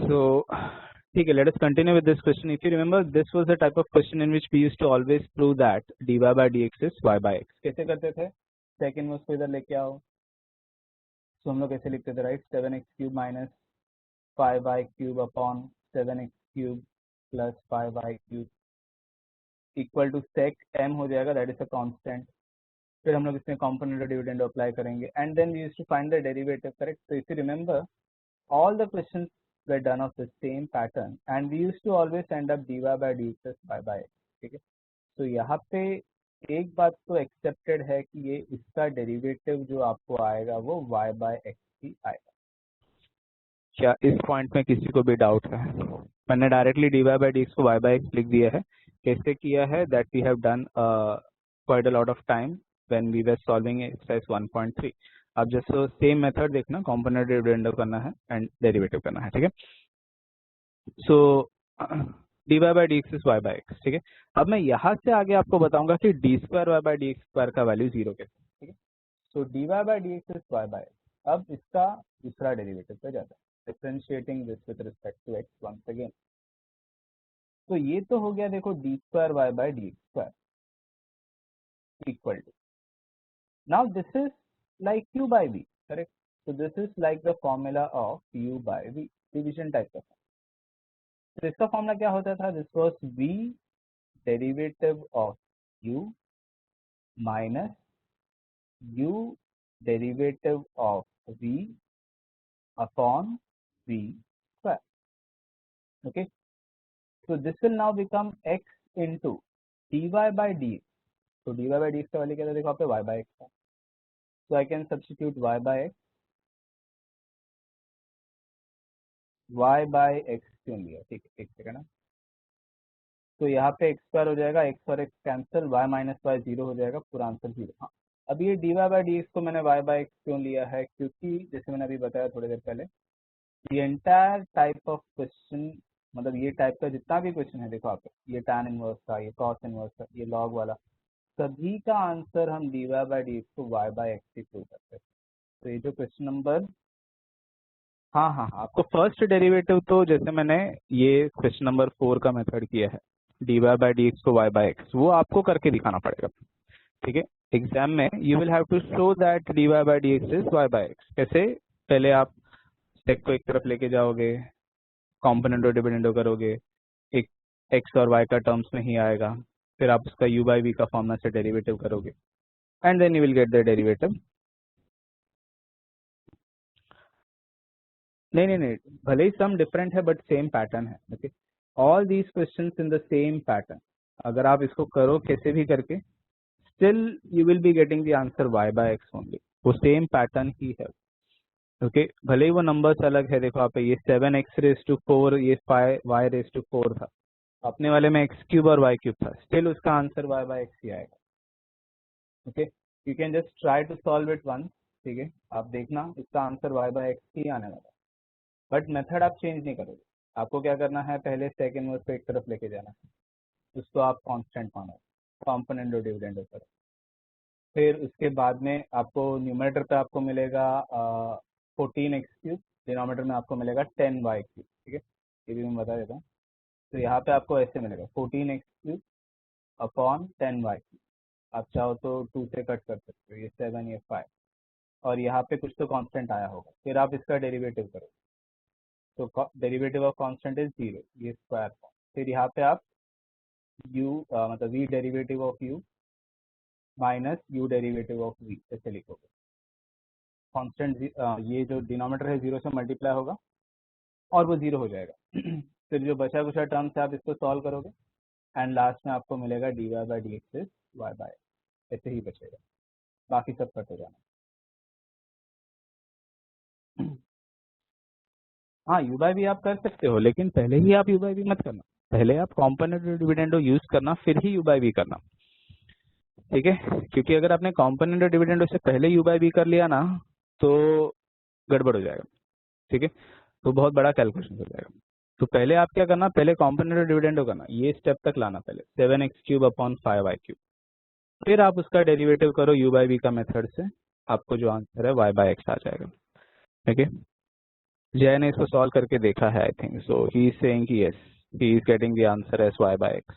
So ठीक है, let us continue with this question. If you remember, this was the type of question in which we used to always prove that dy by dx is y by x. कैसे करते थे? Second में उसको इधर लेके आओ. तो हम लोग कैसे लिखते थे, right? 7x cube minus 5y cube upon 7x cube plus 5y cube equal to sec m हो जाएगा, दैट इज अ कांस्टेंट. फिर हम लोग इसमें कॉम्पोनेंट और डिविडेंड अप्लाई करेंगे and then we used to find the derivative. Correct. तो if you remember, all the questions were done of the same pattern and we used to always end up dy by dx y by x. ठीक है. तो यहाँ पे एक बात तो accepted है कि ये इसका डेरिवेटिव जो आपको आएगा वो y by x ही आएगा. क्या इस पॉइंट में किसी को भी डाउट है? मैंने डायरेक्टली dy by dx को y by x लिख दिया है. कैसे किया है? That we have done quite a lot of time when we were solving exercise 1.3. आप जैसे सेम मेथड देखना, कॉम्पोनेंट डिविडेंड करना है एंड डेरिवेटिव करना है. ठीक है. So dy by dx is y by x. ठीक है. अब मैं यहाँ से आगे आपको बताऊंगा कि d square y by dx square का वैल्यू 0 कैसे. ठीक है. So dy by dx is y by x. अब इसका दूसरा डेरिवेटिव पे जाता है, differentiating this with respect to x once again. तो ये तो हो गया देखो d square y by dx square equal to, now this is like u by v. Correct. So this is like the formula of u by v, division type का. तो इसका formula क्या होता था? This was v derivative of u minus u derivative of v upon v square. Okay, so this will now become x into dy by dx. So dy by dx का value क्या था देखो आप y by x था, so I can substitute y by x क्यों लिया, ठीक है एक सेकंड, तो यहाँ पे एक्स स्क्वायर हो जाएगा, एक्स और x cancel, y minus y zero हो जाएगा, पूरा आंसर जीरो। हाँ, अब ये dy बाई डी एक्स को मैंने y बाई एक्स क्यों लिया है, क्योंकि जैसे मैंने अभी बताया थोड़ी देर पहले, ये एंटायर टाइप ऑफ क्वेश्चन, मतलब ये टाइप का जितना भी क्वेश्चन है, देखो आप ये tan इनवर्स का, ये cos इनवर्स का, ये log वाला, सभी का आंसर हम dy बाई डी एक्स को y बाई एक्स से प्रूव करते हैं। तो ये जो क्वेश्चन नंबर, हाँ हाँ आपको फर्स्ट डेरिवेटिव, तो जैसे मैंने ये क्वेश्चन नंबर 4 का मेथड किया है, dy बाई डी एक्स को y बाई एक्स, वो आपको करके दिखाना पड़ेगा, ठीक है। एग्जाम में you will have to show that dy by D x is y by x. कैसे, पहले आप स्टेक को एक तरफ लेके जाओगे, कॉम्पोनेंट और डिविडेंडो करोगे, एक x और y का टर्म्स में ही आएगा, फिर आप उसका u बाई v का फॉर्मूला से डेरिवेटिव करोगे, and then you will get the derivative. नहीं, भले ही सम डिफरेंट है बट सेम पैटर्न है। Okay, all these questions in the same pattern, अगर आप इसको करो कैसे भी करके, still you will be getting the answer y by x only, वो सेम पैटर्न ही है। ओके, भले ही वो नंबर्स अलग है, देखो आप ये 7x रेस टू 4, ये 5y रेस टू 4 था, अपने वाले में x क्यूब और y क्यूब था, स्टिल उसका आंसर y बाय एक्स ही आएगा। Okay, you can just try to solve it once, ठीक है, आप देखना इसका आंसर y बाय एक्स ही आने वाला है, बट मेथड आप चेंज नहीं करोगे। आपको क्या करना है, पहले सेक इनवर्स को एक तरफ लेके जाना है, उसको आप कांस्टेंट मानो, कॉम्पोनेंट और डिविडेंड करो, फिर उसके बाद में आपको न्यूमरेटर पे आपको मिलेगा 14x क्यूब, डिनोमिनेटर में आपको मिलेगा 10y क्यूब, ठीक है, ये भी मैं बता देता हूँ। तो यहाँ पे आपको ऐसे मिलेगा 14x cube upon 10y cube, आप चाहो तो 2 से कट कर सकते हो, ये 7 ये 5, और यहाँ पे कुछ तो कांस्टेंट आया होगा, फिर आप इसका डेरिवेटिव करो, तो डेरिवेटिव ऑफ कांस्टेंट इज 0, ये स्क्वायर फॉर्म, फिर यहाँ पे आप u मतलब v derivative of u minus u derivative of v ऐसे लिखोगे, कांस्टेंट ये जो डिनोमिनेटर है 0 से मल्टीप्लाई होगा और वो 0 हो जाएगा फिर जो बचा कुछ टर्म्स है आप इसको सॉल्व करोगे, एंड लास्ट में आपको मिलेगा dy by D x is y by, ऐसे ही बचेगा, बाकी सब कट हो जाना। हाँ, u बाई वी आप कर सकते हो, लेकिन पहले ही आप u बाई वी मत करना, पहले आप कॉम्पोनेंट और डिविडेंडो यूज करना, फिर ही u बाई वी करना, ठीक है, क्योंकि अगर आपने कॉम्पोनेंट और डिविडेंडो से पहले u बाई वी कर लिया ना, तो गड़बड़ हो जाएगा, ठीक है, तो बहुत बड़ा कैलकुलेशन हो जाएगा। तो पहले आप क्या करना, पहले कॉम्पोनेंट और डिविडेंडो करना, ये स्टेप तक लाना, पहले 7x cube upon 5y cube, फिर आप उसका डेरिवेटिव करो u बाई वी का मेथड से, आपको जो आंसर है y बाई एक्स आ जाएगा, ठीक है। जय ने इसको सॉल्व करके देखा है, I think so, he is saying कि yes, he is getting the answer as y by x.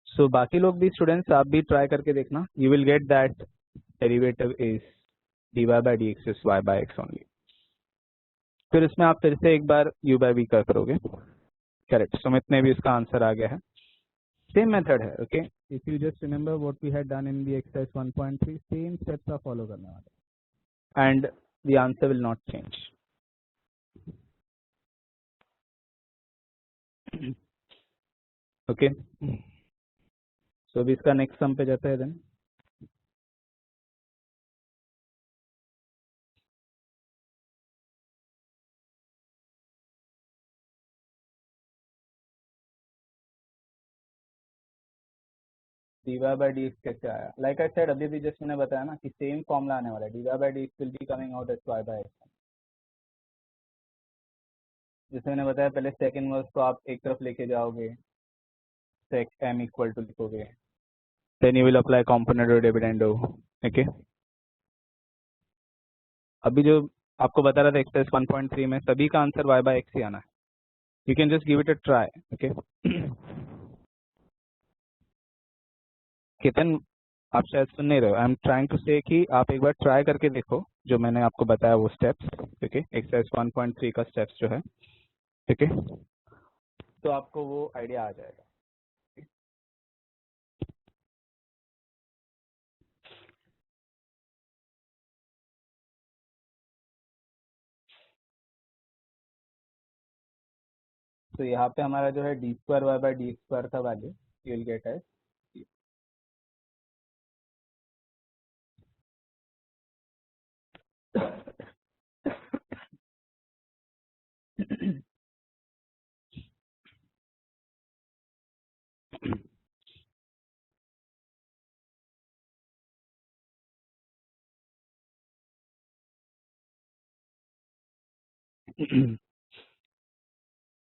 So बाकी लोग भी स्टूडेंट्स, आप भी ट्राई करके देखना, you will get that derivative is dy by D x is y by x only. फिर इसमें आप फिर से एक बार u बाई वी करोगे, करेक्ट, सुमित ने भी इसका आंसर आ गया है, सेम मेथड है। Okay, if you just remember what we had done in the exercise 1.3, same steps आप फॉलो करने वाले, and the answer will not change. Okay, so अभी इसका नेक्स्ट सम पे जाता है then. dy by D x कैसे आया, लाइक आई सेड, अभी भी जस्ट मैंने बताया ना कि सेम फॉर्मूला आने वाला है, dy by D x will be coming out as y by x. जैसे मैंने बताया, पहले सेक इनवर्स को आप एक तरफ लेके जाओगे, सेक m इक्वल टू लिखोगे, then you will apply component और डिविडेंडो। ओके, अभी जो आपको बता रहा था एक्सरसाइज 1.3 में, सभी का आंसर y बाई एक्स ही आना है, you can just give it a try. Okay, Ketan आप शायद सुन नहीं रहे हो, आई एम ट्राइंग टू से कि आप एक बार ट्राई करके देखो जो मैंने आपको बताया वो स्टेप्स, ठीक है, एक्सरसाइज 1.3 का स्टेप्स जो है, ठीक है, तो आपको वो आइडिया आ जाएगा। तो यहाँ पे हमारा जो है D square Y by D x square का value you will get as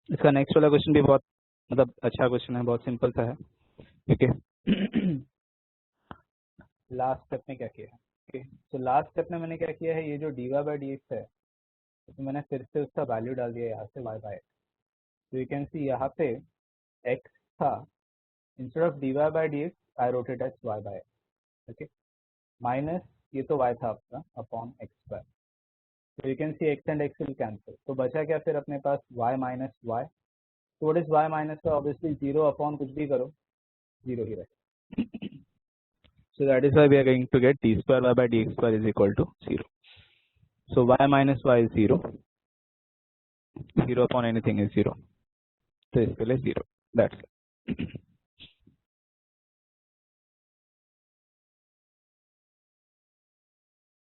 इसका नेक्स्ट वाला क्वेश्चन भी बहुत मतलब अच्छा क्वेश्चन है, बहुत सिंपल सा है। ठीक है। लास्ट स्टेप में क्या किया है? ओके, तो लास्ट स्टेप में मैंने क्या किया है, ये जो d Y by D x है तो मैंने फिर से उसका वैल्यू डाल दिया यहाँ से वाई बाई एक्स। तो यू कैन सी यहाँ पे एक्स था, instead of d Y by D x I wrote it as y by x. Okay, minus ये तो y था आपका अपॉन एक्स स्क्वायर। तो you can see x and x will cancel, तो बचा क्या फिर अपने पास y माइनस वाई। तो what is y minus y? Obviously zero upon कुछ भी करो जीरो ही रहे। So that is why we are going to get d square y by dx square is equal to 0. So y minus y is 0. 0 upon anything is 0. So इसके लिए 0. That's it.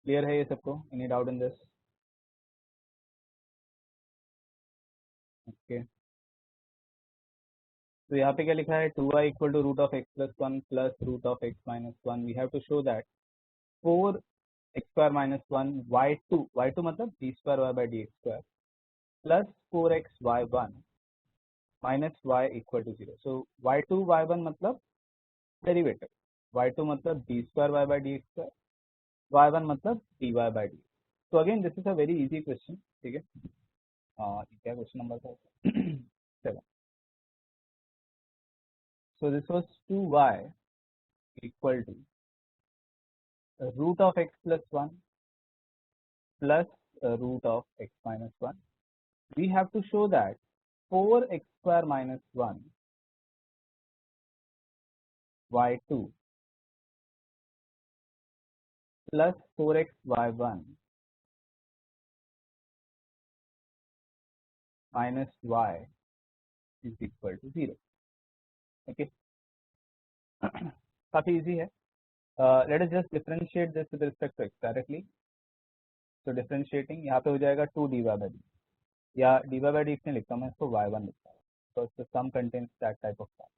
Clear है ये सबको? Any doubt in this? Okay, तो यहाँ पे क्या लिखा है, 2y equal to root of x plus one plus root of x minus one. We have to show that 4x square minus one y2 मतलब d square y by D x square plus 4x y1 minus y equal to 0। So y2 y1 मतलब derivative, y2 मतलब d square y by D x square, y1 मतलब dy by D. तो again this is a very easy question. ठीक है, क्या question number था? 7। So this was 2y equal to root of x plus one plus root of x minus one. We have to show that 4x square minus one y2 plus 4x y1 minus y is equal to 0। Okay, काफी easy है। Let us just differentiate this with respect to x directly. तो differentiating यहाँ पे हो जाएगा 2 dy by D, या dy by D इसमें लिखता हूँ मैं इसको y1 लिखता हूँ, तो the sum contains that type of form.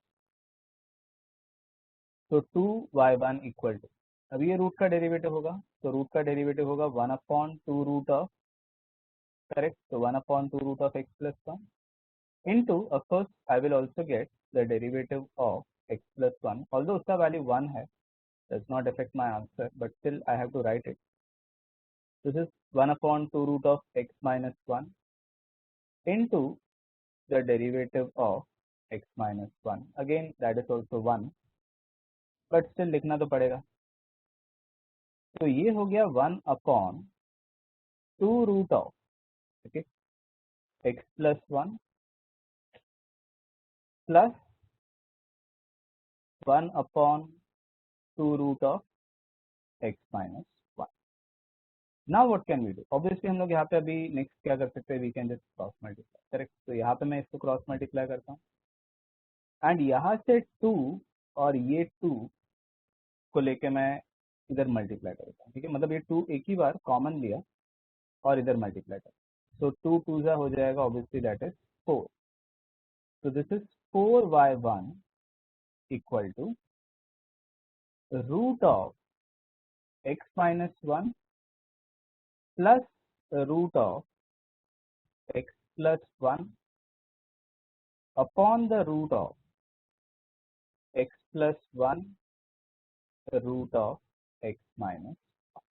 तो 2y1 इक्वल टू, अब ये रूट का डेरिवेटिव होगा, तो रूट का डेरिवेटिव होगा 1 upon two root of, correct, तो 1 upon two root of x plus one into, of course I will also get the derivative of x plus 1, although उसका value 1 है, does not affect my answer, but still I have to write it. This is 1 upon 2 root of x minus 1 into the derivative of x minus 1, again that is also 1, but still लिखना तो पड़ेगा। तो ये हो गया 1 upon 2 root of, okay, x plus 1 plus 1 upon 2 root of x minus 1. Now what can we do? Obviously हम लोग यहाँ पे अभी नेक्स्ट क्या कर सकते हैं, we can just cross multiply, correct. तो यहाँ पे मैं इसको क्रॉस मल्टीप्लाई करता हूँ एंड यहाँ से 2 और ये 2 को लेके मैं इधर मल्टीप्लाई करता हूँ। ठीक है, मतलब ये 2 एक ही बार कॉमन लिया और इधर मल्टीप्लाई करता हूँ। सो 2 2 हो जाएगा, obviously that is 4। So this is 4y1 equal to root of x minus 1 plus root of x plus 1 upon the root of x plus 1 root of x minus 1।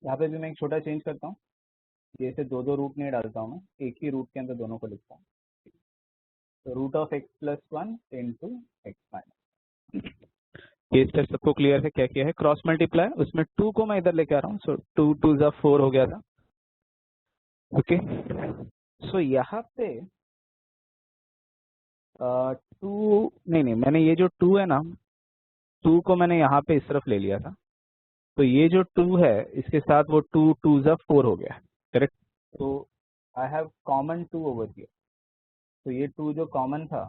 यहाँ पे भी मैं एक छोटा चेंज करता हूँ, जैसे दो दो रूट नहीं डालता हूँ मैं, एक ही रूट के अंदर दोनों को लिखता हूँ। तो root of x plus one into x minus. ये स्टेप सबको क्लियर है? क्या किया है क्रॉस मल्टीप्लाई, उसमें 2 को मैं इधर लेके आ रहा हूँ, सो 2 2 जा 4 हो गया था। ओके, सो यहाँ पे 2 नहीं, मैंने ये जो 2 है ना, 2 को मैंने यहाँ पे इस तरफ ले लिया था, तो ये जो 2 है इसके साथ वो 2 2 जा 4 हो गया, करेक्ट। तो I have common 2 over here, तो ये 2 जो कॉमन था,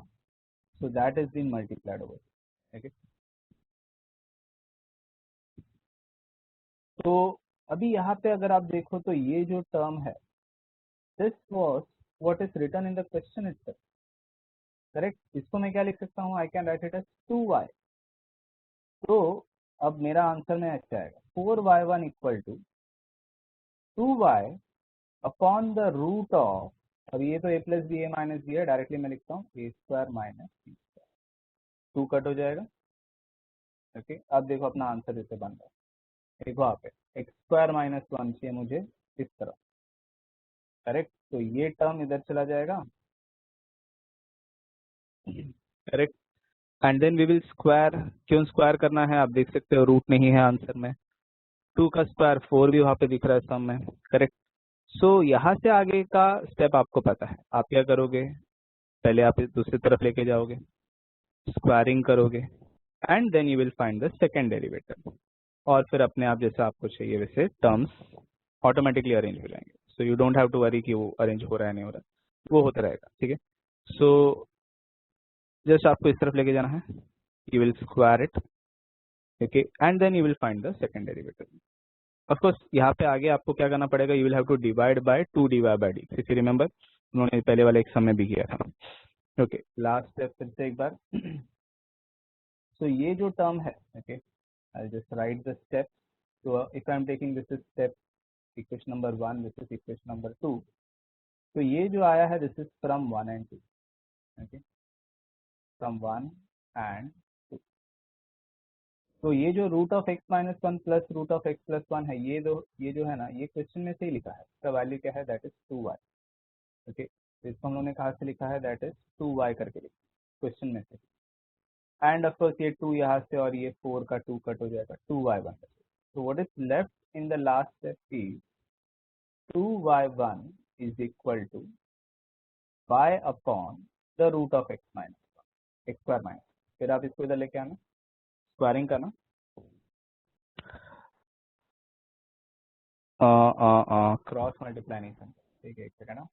so that is been multiplied over, ठीक है। तो अभी यहाँ पे अगर आप देखो तो ये जो टर्म है, this was what is written in the question itself, correct. इसको मैं क्या लिख सकता हूँ, I can write it as 2y। तो अब मेरा आंसर में अच्छा आएगा 4y1 equal to 2y upon the root of, अब ये तो a plus b a minus b है, डायरेक्टली मैं लिखता हूँ a square minus b square, 2 cut हो जाएगा, ओके। अब देखो अपना आंसर जैसे बन रहा है, देखो यहाँ पे एक्स स्क्वायर माइनस 1 चाहिए मुझे इस तरह, करेक्ट। तो ये टर्म इधर चला जाएगा, correct. And then we will square, क्यों स्क्वायर करना है आप देख सकते हो, रूट नहीं है आंसर में, 2 का स्क्वायर 4 भी वहाँ पे दिख रहा है सम में, करेक्ट। सो यहाँ से आगे का स्टेप आपको पता है, आप क्या करोगे, पहले आप इस दूसरी तरफ लेके जाओगे, स्क्वायरिंग करोगे, and then you will find the second derivative, और फिर अपने आप जैसा आपको चाहिए वैसे टर्म्स ऑटोमेटिकली अरेंज हो जाएंगे। So you don't have to worry कि वो अरेंज हो रहा है नहीं हो रहा है, वो होता रहेगा, ठीक है। सो जस्ट आपको इस तरफ लेके जाना है, you will square it, okay, and then you will find the second derivative. Of course यहाँ पे आगे आपको क्या करना पड़ेगा, you will have to divide by 2 divide by d, if you remember उन्होंने पहले वाले एक समय भी किया था, ओके। लास्ट स्टेप फिर से एक बार। सो ये जो टर्म है, okay, I just right the step. so if I am taking this is step equation number 1, this is equation number 2, तो ये जो आया है this is from 1 and 2, okay, from 1 and 2। तो ये जो root of x minus 1 plus root of x plus 1 है, ये जो है ना, ये क्वेश्चन में से ही लिखा है, इसका वैल्यू क्या है, दैट इज 2y, ओके। तो इसको हम लोगों ने कहाँ से लिखा है, दैट इज 2y करके लिखा क्वेश्चन में से, एंड ऑफ कोर्स ये 2 यहाँ से और ये 4 का 2 कट हो जाएगा, 2y बन जाएगा। So what is left in the last step is 2y1 is equal to y upon the root of x minus 1, x square minus, फिर आप इसको इधर लेके आना, स्क्वायरिंग करना, क्रॉस मल्टीप्लाई नहीं करना, ठीक है, एक सेकंड।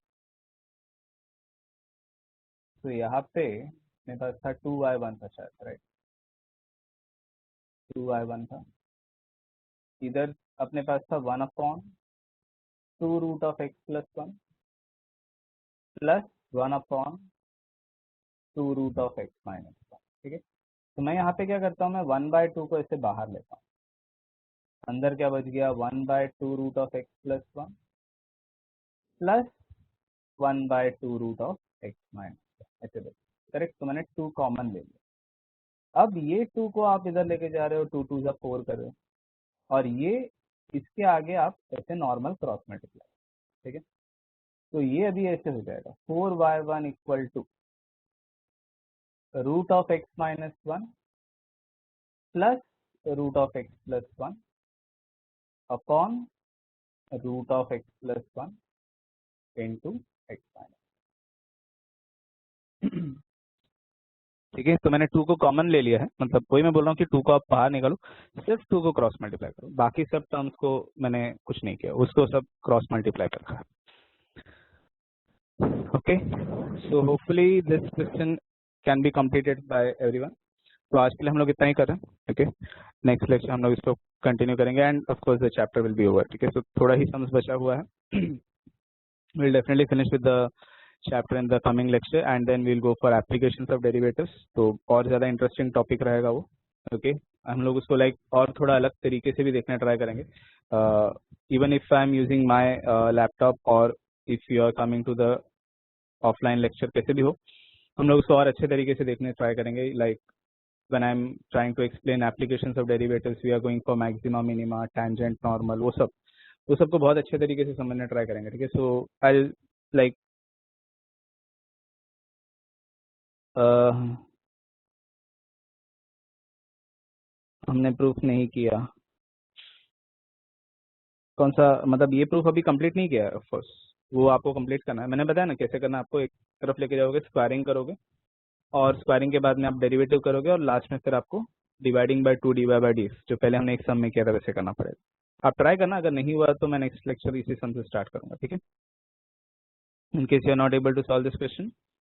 तो यहाँ पे मेरे पास था 2y1 था शायद, राइट, 2y1 था, इधर अपने पास था 1 upon 2 root of x plus 1 plus 1 upon 2 root of x minus 1, ठीक है। तो मैं यहाँ पे क्या करता हूँ, मैं 1/2 को ऐसे बाहर लेता हूँ, अंदर क्या बच गया, 1/2 root of x plus 1 plus 1/2 root of x minus 1, ऐसे बच, करेक्ट। तो मैंने 2 कॉमन ले लिया, अब ये 2 को आप इधर लेके जा रहे हो, 2 2 4 कर रहे हो, और ये इसके आगे आप ऐसे नॉर्मल क्रॉस मल्टीप्लाई, ठीक है। तो ये अभी ऐसे हो जाएगा 4y1 equal to root of x minus 1 plus root of x plus 1 upon root of x plus 1 into x minus, ठीक है। तो मैंने 2 को कॉमन ले लिया है, मतलब वही मैं बोल रहा हूँ कि 2 को आप बाहर निकालो, सिर्फ 2 को क्रॉस मल्टीप्लाई करो, बाकी सब टर्म्स को मैंने कुछ नहीं किया, उसको सब क्रॉस मल्टीप्लाई कर रखा है, okay. So hopefully this question can be completed by everyone. तो आज के लिए हम लोग इतना ही कर रहे हैं, ओके। नेक्स्ट लेक्चर हम लोग इसको कंटिन्यू करेंगे, end of course the chapter will be over, ठीक है। सो थोड़ा ही सम्स बचा हुआ है, we'll definitely finish with the chapter in the coming lecture, and then we'll go for applications of derivatives। तो और ज़्यादा इंटरेस्टिंग टॉपिक रहेगा वो, ओके। हम लोग उसको लाइक और थोड़ा अलग तरीके से भी देखना ट्राई करेंगे, even if I am using my laptop, और if you are coming to the offline lecture, कैसे भी हो, हम लोग उसको और अच्छे तरीके से देखने ट्राई करेंगे, like when I'm trying to explain applications of derivatives, we are going for maxima, minima, tangent, normal, वो सबको बहुत अच्छे तरीके से समझने ट्राई करेंगे, ठीक है। सो आई लाइक हमने प्रूफ नहीं किया, कौन सा, मतलब ये प्रूफ अभी कंप्लीट नहीं किया है, ऑफ कोर्स वो आपको कंप्लीट करना है, मैंने बताया ना कैसे करना है। आपको एक तरफ लेके जाओगे, स्क्वायरिंग करोगे, और स्क्वायरिंग के बाद में आप डेरिवेटिव करोगे, और लास्ट में फिर आपको dividing by 2 divide by D, जो पहले हमने एक सम में किया था वैसे करना पड़ेगा। आप ट्राई करना, अगर नहीं हुआ तो मैं नेक्स्ट लेक्चर इसी सम से स्टार्ट करूंगा, ठीक है। In case you are not able to solve this question,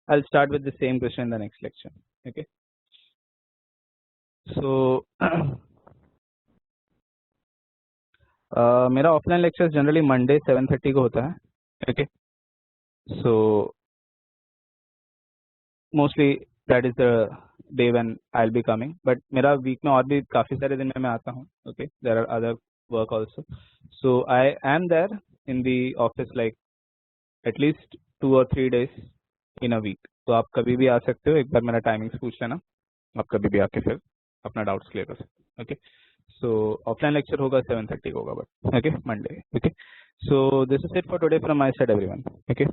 I'll start with the same question in the next lecture. Okay. So मेरा ऑफलाइन लेक्चर जनरली मंडे 7:30 को होता है. Okay. So mostly that is the day when I'll be coming. But मेरा week में और भी काफ़ी सारे दिन में मैं आता हूँ. Okay. There are other work also. So I am there in the office like at least 2 or 3 days in a week. तो आप कभी भी आ सकते हो. एक बार मेरा टाइमिंग्स पूछ लेना. आप कभी भी आके फिर अपना डाउट्स क्लियर कर सकते हो. ओके. सो ऑफलाइन लेक्चर होगा 7:30 को होगा but okay Monday. Okay. So this is it for today from my side everyone. Okay.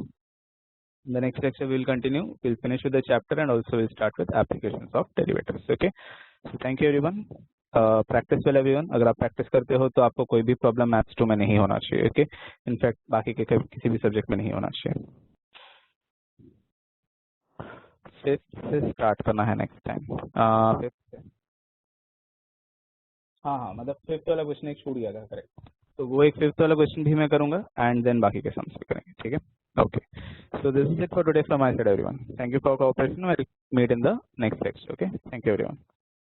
The next lecture we will continue. We'll finish with the chapter and also we'll start with applications of derivatives. Okay. So thank you everyone. Practice well everyone. अगर आप practice करते हो तो आपको कोई भी problem maths 2 में नहीं होना चाहिए. ओके. इनफैक्ट बाकी के किसी भी सब्जेक्ट में नहीं होना चाहिए. फिफ्थ से स्टार्ट करना है नेक्स्ट टाइम. फिफ्थ. हाँ मतलब फिफ्थ वाला क्वेश्चन एक छूट गया था. करेक्ट. तो वो एक फिफ्थ वाला क्वेश्चन भी मैं करूंगा एंड देन बाकी के सम्स भी करेंगे. ठीक है. Okay. So this is it for today from my side everyone. Thank you for cooperation. Will meet in the next lecture. Okay. Thank you everyone.